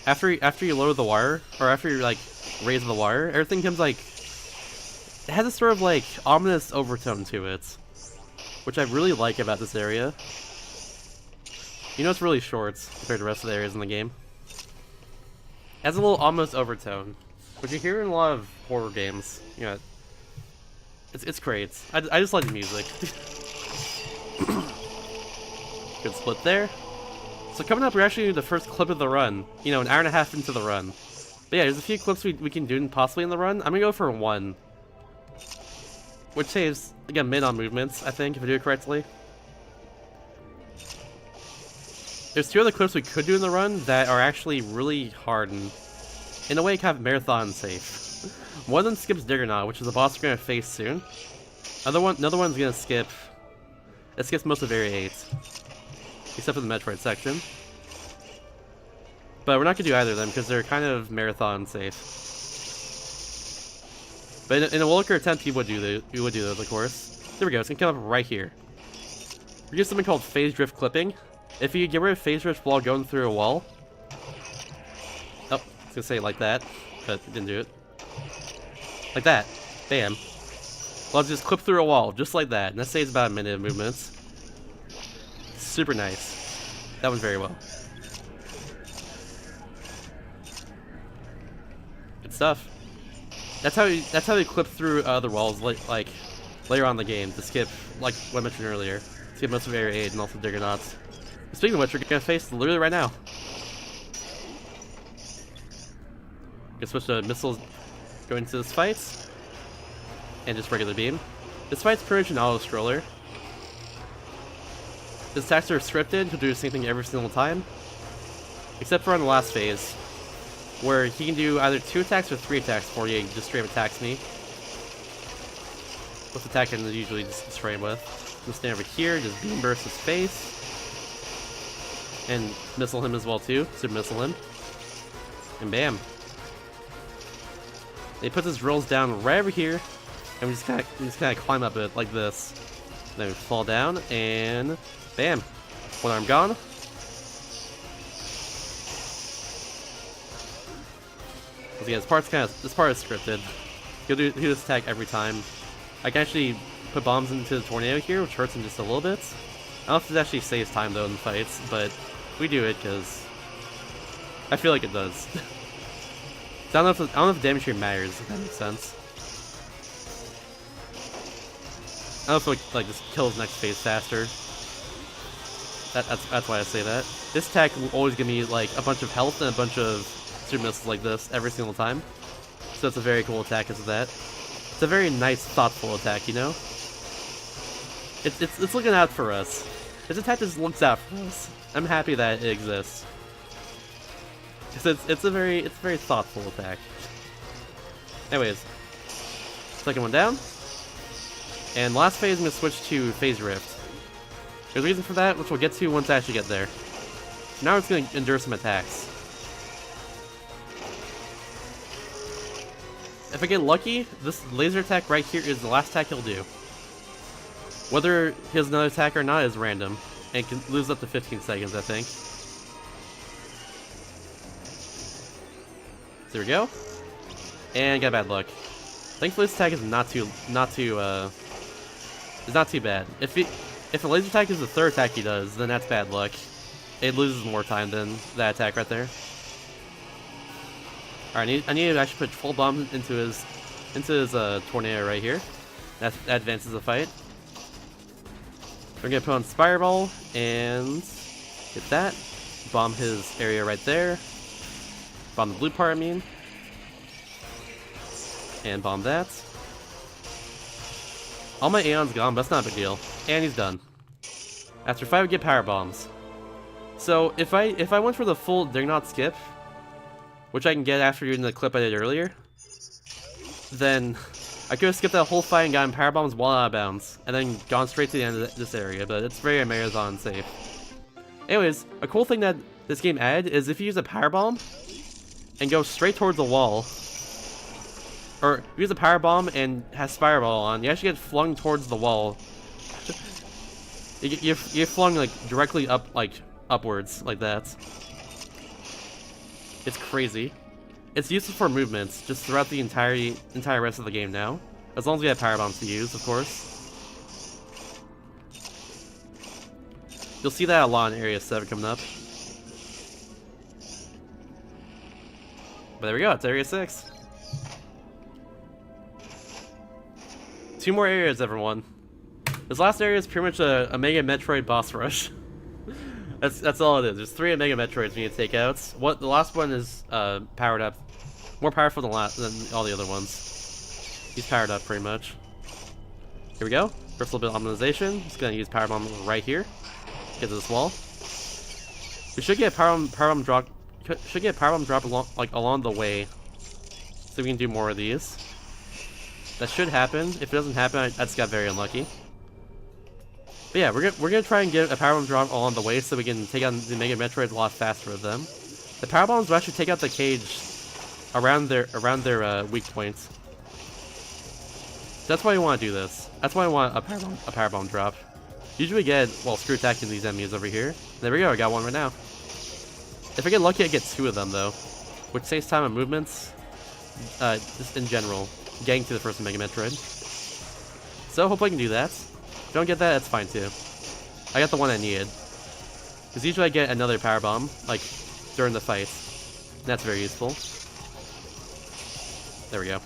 After you lower the wire, or after you like raise the wire, everything comes like, it has a sort of like ominous overtone to it. which I really like about this area. You know, it's really short compared to the rest of the areas in the game. It has a little almost overtone, which you hear in a lot of horror games. You know, it's great. I just like the music. Good split there. So coming up, we're actually doing the first clip of the run. You know, an hour and a half into the run. But yeah, there's a few clips we can do possibly in the run. I'm gonna go for one, which saves, again, mid on movements, I think, if I do it correctly. There's two other clips we could do in the run that are actually really hard and, in a way, kind of marathon safe. One of them skips Diggernaut, which is a boss we're gonna face soon. Another one's gonna skip. It skips most of Area 8, except for the Metroid section. But we're not gonna do either of them because they're kind of marathon safe. But in a Wilker attempt, you would do those, of course. There we go. It's gonna come up right here. We do something called phase drift clipping. If you get rid of phase drift while going through a wall. Oh, I was gonna say it like that, but it didn't do it. Like that. Bam. Well, just clip through a wall, just like that. And that saves about a minute of movements. Super nice. That went very well. Good stuff. That's how you clip through other walls like later on in the game to skip, like what I mentioned earlier. Skip most of Area 8 and also Diggernauts. Speaking of which, we're gonna face literally right now. Gonna switch to missiles going into this fight. And just regular beam. This fight's pretty much an auto-scroller. His attacks are scripted, he'll do the same thing every single time. Except for on the last phase, where he can do either 2 attacks or 3 attacks before he just straight up attacks me. What's attack I usually just destroy him with. I'm gonna stand over here, just beam burst his face. And missile him as well too, super missile him. And bam. He puts his drills down right over here, and we just kind of climb up it like this. Then we fall down, and bam, one arm gone. Again, this part is scripted. He'll do this attack every time. I can actually put bombs into the tornado here, which hurts him just a little bit. I don't know if it actually saves time though in the fights, but we do it because I feel like it does. I don't know if damage here matters, if that makes sense. I don't know if it like just kills next phase faster. That's why I say that. This attack will always give me like a bunch of health and a bunch of super missiles like this every single time. So it's a very cool attack because of that. It's a very nice, thoughtful attack, you know? It's looking out for us. This attack just looks out for us. I'm happy that it exists. Because it's a very thoughtful attack. Anyways. Second one down. And last phase, I'm going to switch to Phase Rift. There's a reason for that, which we'll get to once I actually get there. Now we're just going to endure some attacks. If I get lucky, this laser attack right here is the last attack he'll do. Whether he has another attack or not is random, and can lose up to 15 seconds, I think. So there we go. And got bad luck. Thankfully, this attack is not too bad. If a laser attack is the third attack he does, then that's bad luck. It loses more time than that attack right there. Alright, I need to actually put full bomb into his tornado right here. That advances the fight. We're gonna put on Spireball and get that. Bomb his area right there. Bomb the blue part, I mean. And bomb that. All my Aeon's gone, but that's not a big deal. And he's done. After 5 we get power bombs. So if I went for the full Diggernaut skip, which I can get after doing the clip I did earlier, then I could have skipped that whole fight and gotten power bombs while out of bounds, and then gone straight to the end of this area, but it's very marathon safe. Anyways, a cool thing that this game added is if you use a power bomb and go straight towards the wall, or use a power bomb and has Spireball on, you actually get flung towards the wall. You get flung like directly up, like upwards, like that. It's crazy. It's useful for movements just throughout the entire rest of the game now, as long as we have power bombs to use, of course. You'll see that a lot in Area 7 coming up. But there we go, it's Area 6. 2 more areas, everyone. This last area is pretty much a Mega Metroid boss rush. That's all it is. There's 3 Mega Metroids we need to take out. The last one is powered up. More powerful than all the other ones. He's powered up pretty much. Here we go. First little bit of optimization. Just gonna use Power Bomb right here. Get to this wall. We should get Power Bomb drop. Should get Power Bomb drop along the way, so we can do more of these. That should happen. If it doesn't happen, I just got very unlucky. But yeah, we're gonna try and get a Power Bomb drop along the way, so we can take on the Mega Metroids a lot faster with them. The Power Bombs will actually take out the cage around their weak points. That's why we want to do this. That's why I want a Power Bomb drop. Usually get, well, screw attacking these enemies over here. There we go, I got one right now. If I get lucky, I get 2 of them though, which saves time and movements, just in general, getting to the first Mega Metroid. So hopefully I can do that. If I don't get that, that's fine too. I got the one I needed. Because usually I get another Power Bomb, like, during the fight. And that's very useful. There we go.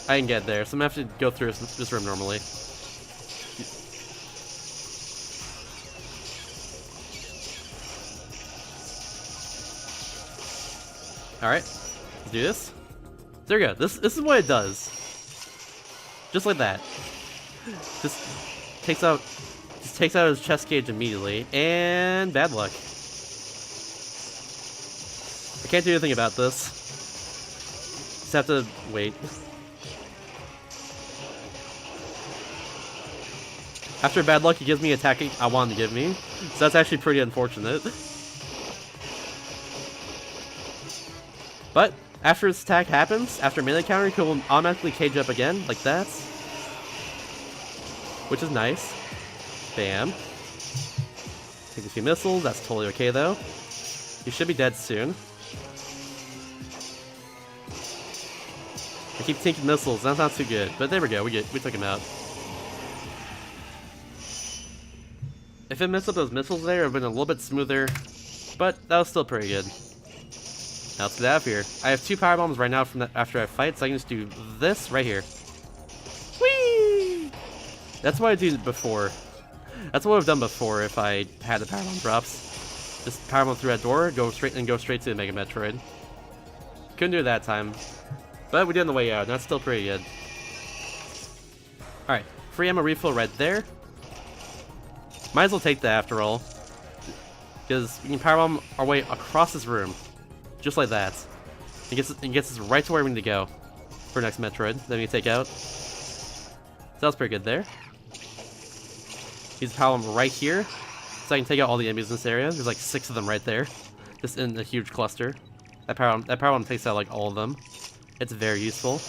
I didn't get there, so I'm gonna have to go through this room normally. Alright, let's do this. There we go. This is what it does. Just like that. Just takes out his chest cage immediately, and bad luck. I can't do anything about this. Just have to wait. After bad luck, he gives me attacking I wanted to give me, so that's actually pretty unfortunate. But after his attack happens, after melee counter, he'll automatically cage up again, like that. Which is nice. Bam. Take a few missiles, that's totally okay though. He should be dead soon. I keep taking missiles, that's not too good. But there we go, we took him out. If it messed up those missiles there, it would have been a little bit smoother. But that was still pretty good. Now let's get out of here. I have 2 power bombs right now from after I fight, so I can just do this right here. Whee! That's what I did before. That's what I've done before if I had the power bomb drops. Just power bomb through that door, go straight to the Mega Metroid. Couldn't do it that time, but we did on the way out, and that's still pretty good. All right, free ammo refill right there. Might as well take that after all, because we can power bomb our way across this room. Just like that. It gets us right to where we need to go for next Metroid. Then we take out. So that was pretty good there. Use power bomb right here, so I can take out all the enemies in this area. There's like 6 of them right there, just in a huge cluster. That power bomb takes out like all of them. It's very useful.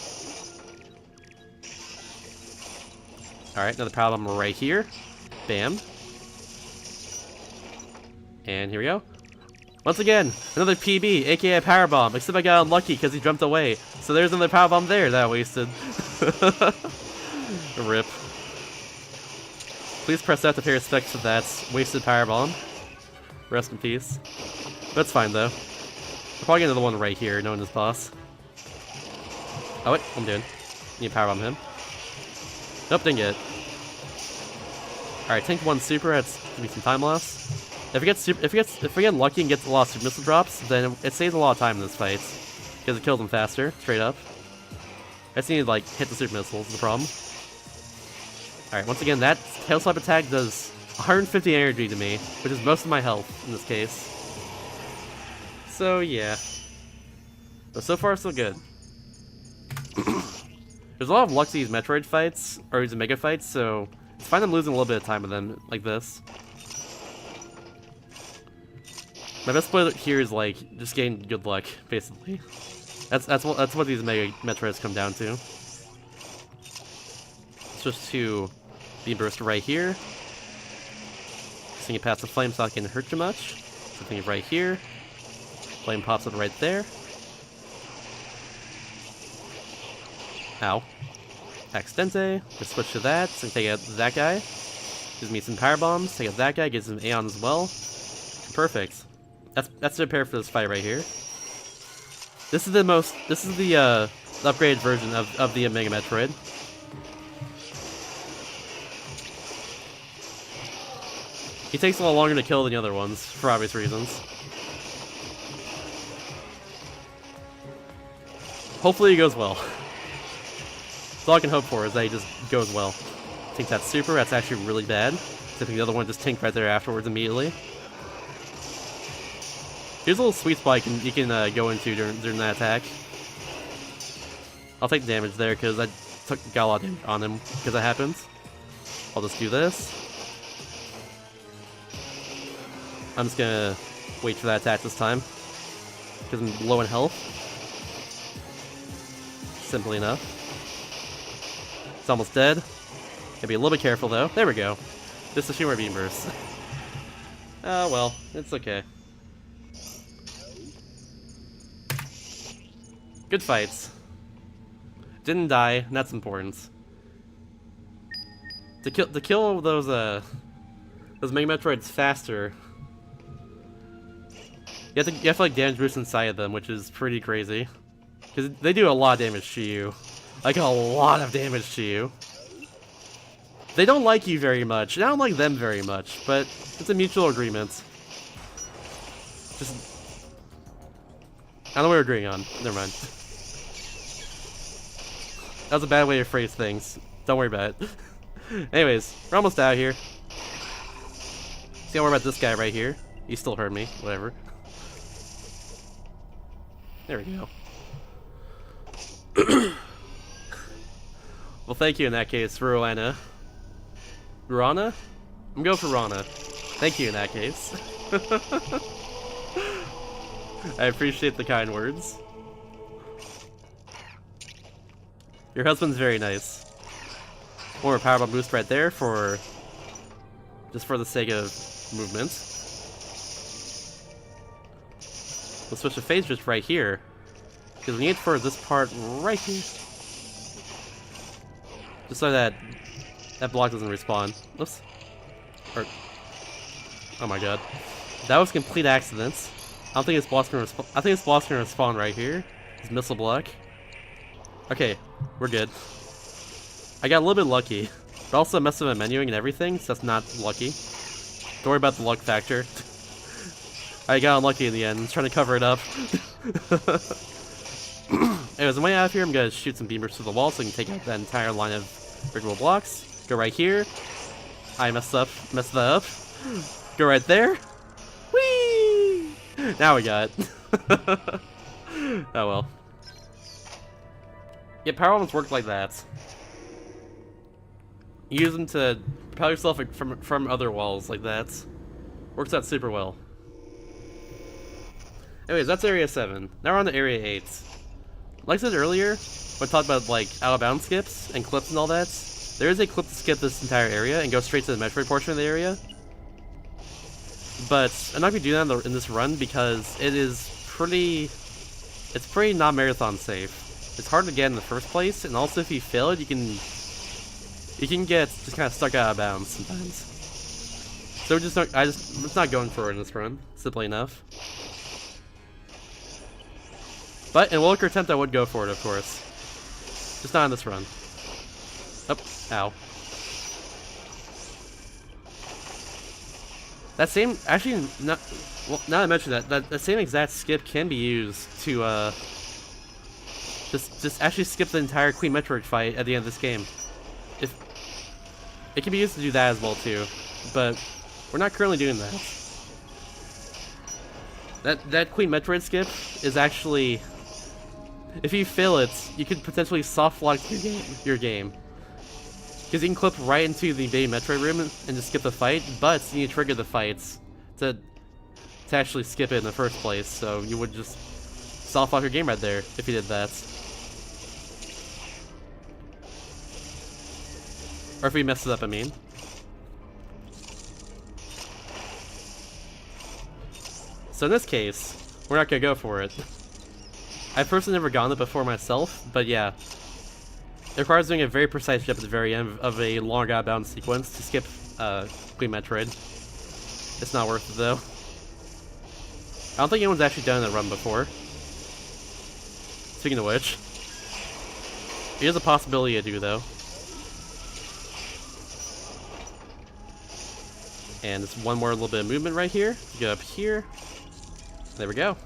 All right, another power bomb right here. Bam. And here we go. Once again, another PB, aka Power Bomb, except I got unlucky because he jumped away. So there's another Power Bomb there that I wasted. Rip. Please press F to pay respects to that wasted Power Bomb. Rest in peace. That's fine though. I'll probably get another one right here, knowing this boss. Oh wait, I'm doing. Need to Power Bomb him. Nope, didn't get it. Alright, tank 1 super, that's gonna be some time loss. If we get lucky and gets a lot of super missile drops, then it saves a lot of time in this fight. Because it kills them faster, straight up. I just need to like hit the super missiles, is the problem. Alright, once again, that tail swipe attack does 150 energy to me, which is most of my health in this case. So yeah. But so far so good. There's a lot of luck to these Metroid fights, or these Mega fights, so it's fine I'm losing a little bit of time with them, like this. My best play here is like just getting good luck, basically. That's what these Mega Metroids come down to. Switch to Beam Burst right here. Swing it past the flame so I can hurt too much. Something right here. Flame pops up right there. Ow. Accidente. Just switch to that so I can take out that guy. Gives me some power bombs. Take out that guy. Gives him Aeon as well. Perfect. That's to prepare for this fight right here. This is the upgraded version of the Mega Metroid. He takes a lot longer to kill than the other ones, for obvious reasons. Hopefully he goes well. That's all I can hope for, is that he just goes well. Take that super, that's actually really bad. Except the other one just tanked right there afterwards immediately. Here's a little sweet spot you can go into during that attack. I'll take damage there, because I got a lot of damage on him, because that happens. I'll just do this. I'm just gonna wait for that attack this time, because I'm low in health. Simply enough. It's almost dead. Gotta be a little bit careful though. There we go. Just a few more beam bursts. Oh well, it's okay. Good fights. Didn't die, and that's important. To kill those Mega Metroids faster, you have to like damage boost inside of them, which is pretty crazy. Because they do a lot of damage to you. Like a lot of damage to you. They don't like you very much, and I don't like them very much, but it's a mutual agreement. Just... I don't know what we're agreeing on. Never mind. That was a bad way to phrase things. Don't worry about it. Anyways, we're almost out here. See, don't worry about this guy right here. He still hurt me. Whatever. There we go. Well, thank you in that case, Ruana. Rana? I'm going for Rana. Thank you in that case. I appreciate the kind words. Your husband's very nice. More powerbomb boost right there just for the sake of movement. We'll switch to phase drift right here, because we need for this part right here, just so that block doesn't respawn. Oops. Oh my god, that was complete accident. I don't think this block's gonna respawn. I think this block's gonna respawn right here. This missile block. Okay, we're good. I got a little bit lucky, but also messed with my menuing and everything, so that's not lucky. Don't worry about the luck factor. I got unlucky in the end. I'm trying to cover it up. Anyways, on the way out of here, I'm gonna shoot some beamers through the wall so I can take out that entire line of breakable blocks. Go right here. I messed that up. Go right there. Whee! Now we got it. Oh well. Yeah, power bombs work like that. Use them to propel yourself from other walls like that. Works out super well. Anyways, that's Area 7. Now we're on to Area 8. Like I said earlier, when I talked about like out-of-bounds skips and clips and all that, there is a clip to skip this entire area and go straight to the Metroid portion of the area. But I'm not going to do that in this run because it's pretty non-marathon safe. It's hard to get in the first place, and also if you fail it, you can get just kind of stuck out of bounds sometimes. So I'm just not going for it in this run, simply enough. But in a Wilker attempt, I would go for it, of course. Just not in this run. Oh, ow. That same, actually, well, now that I mention that same exact skip can be used to, just actually skip the entire Queen Metroid fight at the end of this game. If it can be used to do that as well too, but we're not currently doing that. That Queen Metroid skip is actually, if you fail it, you could potentially soft lock your game. Because you can clip right into the baby Metroid room and just skip the fight, but you need to trigger the fights to actually skip it in the first place, so you would just soft lock your game right there if you did that. Or if we messed it up, I mean. So in this case, we're not gonna go for it. I've personally never gone it before myself, but yeah. It requires doing a very precise jump at the very end of a long out-of-bounds sequence to skip Queen Metroid. It's not worth it though. I don't think anyone's actually done a run before. Speaking of which, here's a possibility to do though. And just one more little bit of movement right here. Go up here. There we go.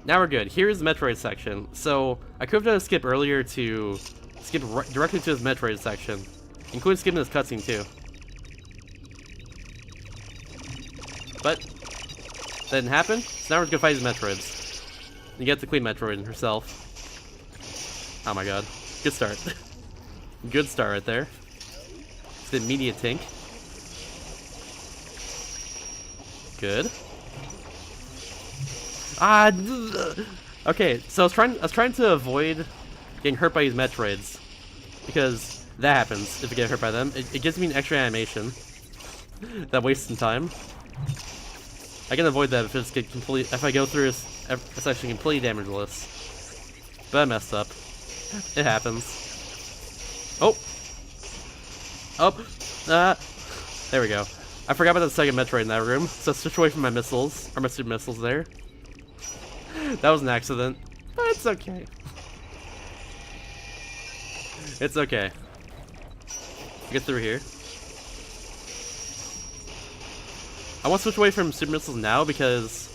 Now we're good. Here's the Metroid section. So I could have done a skip earlier to skip directly to this Metroid section, including skipping this cutscene too. But that didn't happen. So now we're just gonna fight these Metroids. You get the Queen Metroid herself. Oh my god. Good start. Good start right there. It's the immediate tink. Good. Ah. Okay, so I was trying to avoid getting hurt by these Metroids, because that happens if you get hurt by them. It gives me an extra animation that wastes some time. I can avoid that if I go through a section completely damageless. But I messed up. It happens. Oh. There we go. I forgot about the second Metroid in that room, so switch away from my missiles, or my super missiles there. That was an accident, but it's okay. It's okay. Get through here. I want to switch away from super missiles now because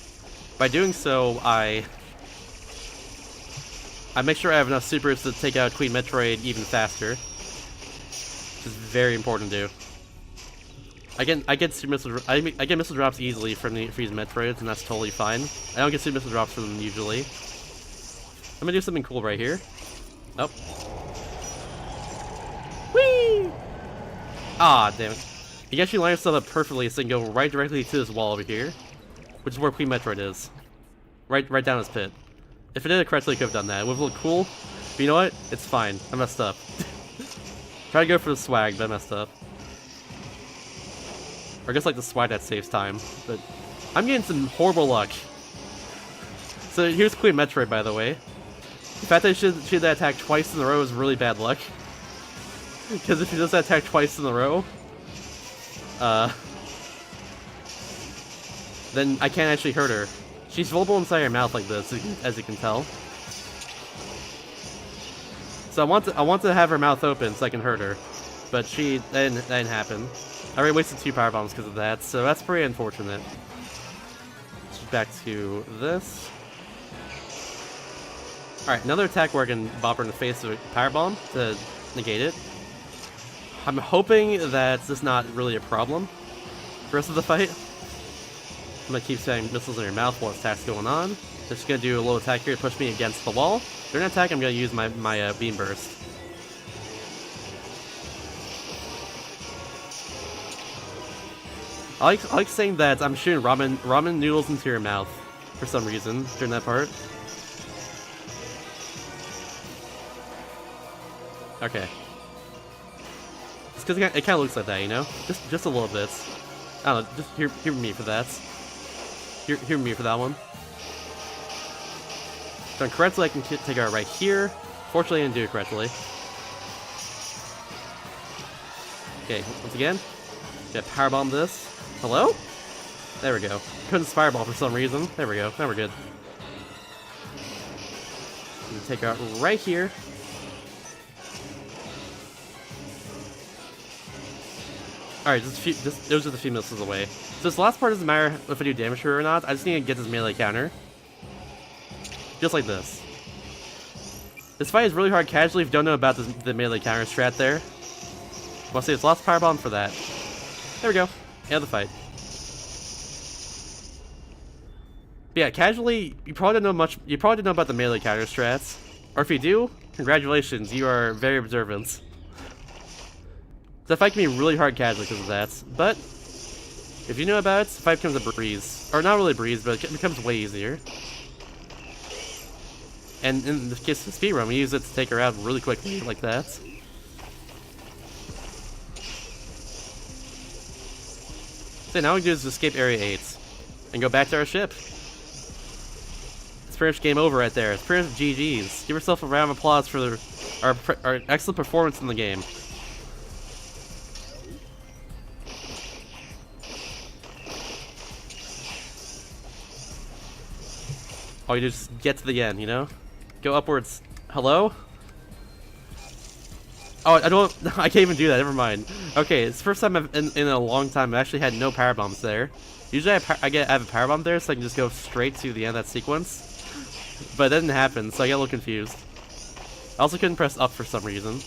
by doing so, I make sure I have enough supers to take out Queen Metroid even faster, which is very important to do. I get super missile. I get missile drops easily from these Metroids, and that's totally fine. I don't get super missile drops from them usually. I'm gonna do something cool right here. Oh. Whee! Ah, damn it. You actually line yourself up perfectly so you can go right directly to this wall over here, which is where Queen Metroid is. Right down his pit. If I did it correctly, I could have done that. It would have looked cool, but you know what? It's fine. I messed up. Try to go for the swag, but I messed up. Or I guess like the swag that saves time, but I'm getting some horrible luck. So here's Queen Metroid, by the way. The fact that she did that attack twice in a row is really bad luck. Because if she does that attack twice in a row, then I can't actually hurt her. She's vulnerable inside her mouth like this, as you can tell. So I want to have her mouth open so I can hurt her, but that didn't happen. I already wasted 2 power bombs because of that, so that's pretty unfortunate. Back to this. Alright, another attack where I can bop her in the face with a power bomb to negate it. I'm hoping that this is not really a problem for the rest of the fight. I'm gonna keep setting missiles in your mouth while attack's going on. Just gonna do a little attack here to push me against the wall. During an attack, I'm gonna use my beam burst. I like saying that I'm shooting ramen noodles into your mouth for some reason during that part. Okay. It's because it kind of looks like that, you know? Just a little bit. I don't know, just hear me for that. Hear me for that one. Done correctly, I can take her right here. Fortunately, I didn't do it correctly. Okay, once again, get powerbomb this. Hello? There we go. Couldn't fireball for some reason. There we go. Now we're good. Take her out right here. Alright, those are the few missiles away. So this last part doesn't matter if I do damage to her or not. I just need to get this melee counter. Just like this. This fight is really hard casually if you don't know about the melee counter strat there. Want to say it's last power bomb for that. There we go. End of the fight. But yeah, casually, you probably don't know much. You probably don't know about the melee counter strats, or if you do, congratulations, you are very observant. The fight can be really hard casually because of that, but if you know about it, the fight becomes a breeze, or not really a breeze, but it becomes way easier. And in the case of the speedrun, we use it to take her out really quickly, like that. So now we can do is escape Area 8 and go back to our ship. It's pretty much game over right there. It's pretty much GG's. Give yourself a round of applause for our excellent performance in the game. All you do is just get to the end, you know? Go upwards. Hello? Oh, I don't. I can't even do that. Never mind. Okay, it's the first time in a long time I actually had no power bombs there. Usually I have a power bomb there, so I can just go straight to the end of that sequence. But it didn't happen, so I got a little confused. I also couldn't press up for some reason.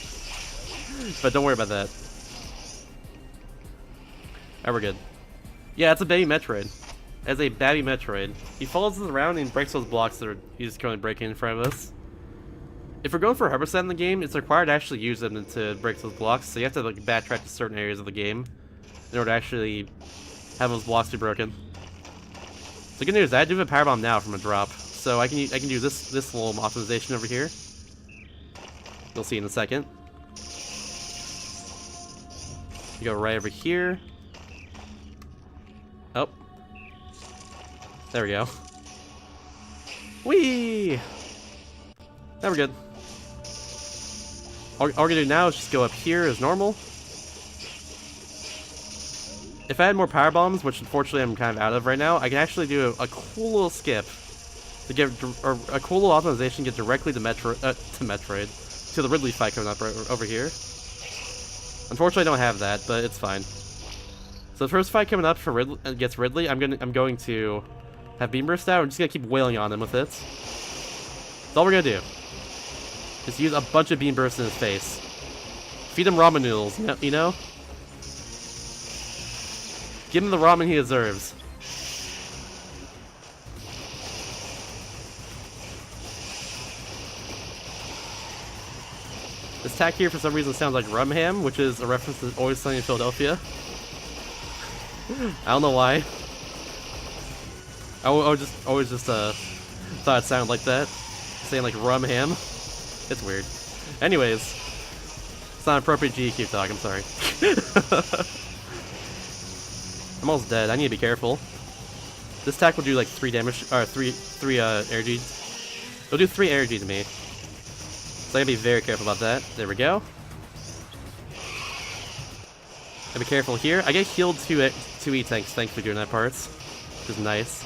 But don't worry about that. Alright, we're good. Yeah, it's a baby Metroid. As a baby Metroid. He follows us around and breaks those blocks that he's currently breaking in front of us. If we're going for 100% in the game, it's required to actually use them to break those blocks, so you have to like backtrack to certain areas of the game in order to actually have those blocks be broken. The good news is I do have a power bomb now from a drop, so I can do this little optimization over here. You'll see in a second. You go right over here. Oh, there we go. Whee! Now we're good. All we're gonna do now is just go up here as normal. If I had more power bombs, which unfortunately I'm kind of out of right now, I can actually do a cool little skip to get, or a cool little optimization to get directly to Metroid, to the Ridley fight coming up right over here. Unfortunately, I don't have that, but it's fine. So the first fight coming up for against Ridley, I'm going to have Beam Burst out. I'm just gonna keep wailing on him with it. That's all we're gonna do. Just use a bunch of beam bursts in his face. Feed him ramen noodles, you know? Give him the ramen he deserves. This attack here for some reason sounds like Rum Ham, which is a reference to Always Sunny in Philadelphia. I don't know why. I always just thought it sounded like that. Saying like Rum Ham. It's weird. Anyways, it's not appropriate GDQ talk, I'm sorry. I'm almost dead, I need to be careful. This attack will do like 3 damage, or 3 energy. It'll do 3 energy to me. So I gotta be very careful about that. There we go. Gotta be careful here. I get healed 2 E-tanks, thanks for doing that part. Which is nice.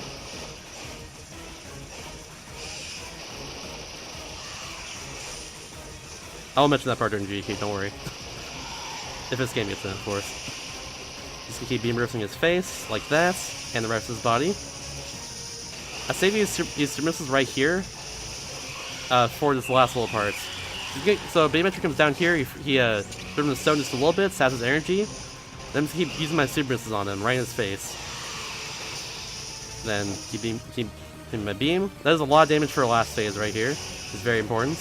I'll mention that part during GDQ, don't worry. If this game gets in, of course. Just gonna keep beam bursting his face, like that, and the rest of his body. I save these missiles right here for this last little part. So Baymetric comes down here, he throws him the stone just a little bit, saps his energy, then keep using my super missiles on him, right in his face. Then keep him my beam. That is a lot of damage for the last phase right here. It's very important.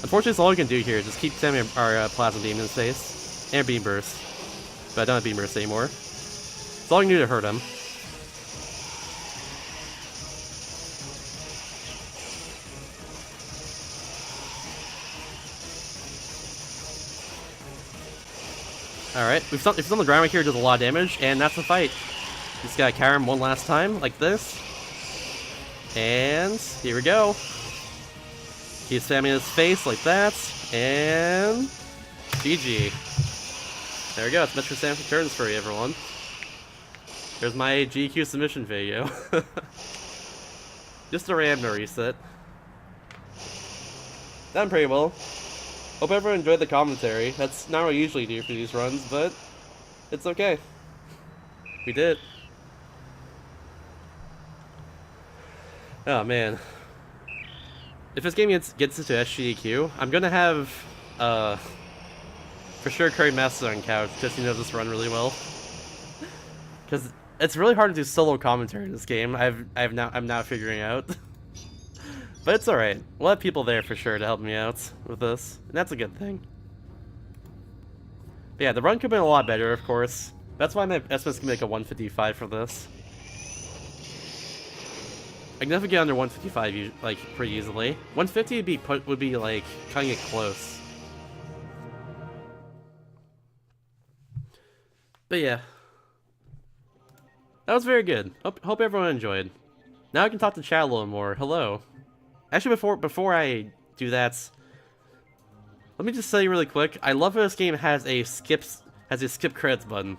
Unfortunately, that's all we can do here. Just keep sending our plasma beam in his face. And beam burst. But I don't have beam burst anymore. That's all we can do to hurt him. Alright, if he's on the ground right here, it does a lot of damage, and that's the fight. Just gotta carry him one last time, like this. And here we go. Keep spamming his face like that, and GG. There we go, it's Metroid Samus returns for you, everyone. There's my GQ submission video. Just a random reset. Done pretty well. Hope everyone enjoyed the commentary. That's not what I usually do for these runs, but it's okay. We did. Oh man. If this game gets into SGDQ, I'm gonna have, for sure Curry Master on couch, because he knows this run really well. Because it's really hard to do solo commentary in this game. I'm now figuring out. But it's alright. We'll have people there for sure to help me out with this, and that's a good thing. But yeah, the run could have been a lot better, of course. That's why my estimates can make a 155 for this. I can definitely get under 155 like pretty easily. 150 would be like cutting it close. But yeah, that was very good. Hope everyone enjoyed. Now I can talk to chat a little more. Hello. Actually, before I do that, let me just say really quick. I love how this game has a skip credits button.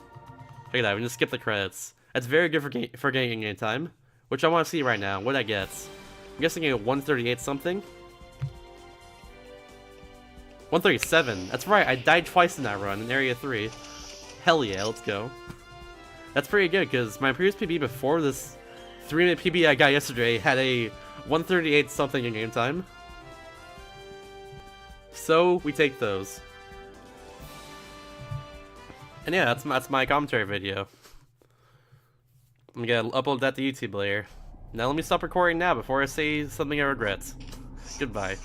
Check it out. We can just skip the credits. That's very good for getting in time. which I want to see right now. What I get? I'm guessing a 138 something. 137. That's right. I died twice in that run in Area 3. Hell yeah, let's go. That's pretty good because my previous PB before this 3-minute PB I got yesterday had a 138 something in game time. So we take those. And yeah, that's my commentary video. I'm gonna upload that to YouTube later. Now let me stop recording now before I say something I regret. Goodbye.